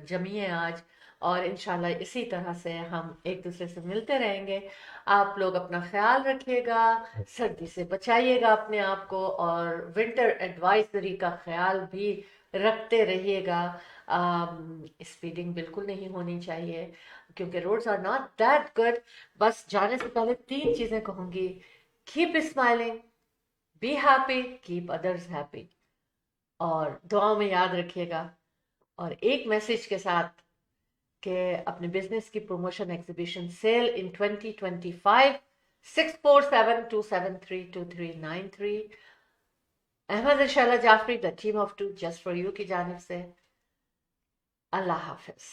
जमी है आज, और इंशाल्लाह इसी तरह से हम एक दूसरे से मिलते रहेंगे। आप लोग अपना ख्याल रखिएगा, सर्दी से बचाइएगा अपने आप को, और विंटर एडवाइजरी का ख्याल भी रखते रहिएगा। स्पीडिंग बिल्कुल नहीं होनी चाहिए, क्योंकि roads are not that good. बस जाने से पहले 3 चीज़ें कहूँगी: keep smiling, be happy, keep others happy, और दुआओं में याद रखिएगा। और एक मैसेज के साथ कि अपने बिजनेस की promotion exhibition sale in 2025, 647-273-2393, Ahmed and Shala Jafri, the team of two just for you की जानिब से। अल्लाह हाफिज।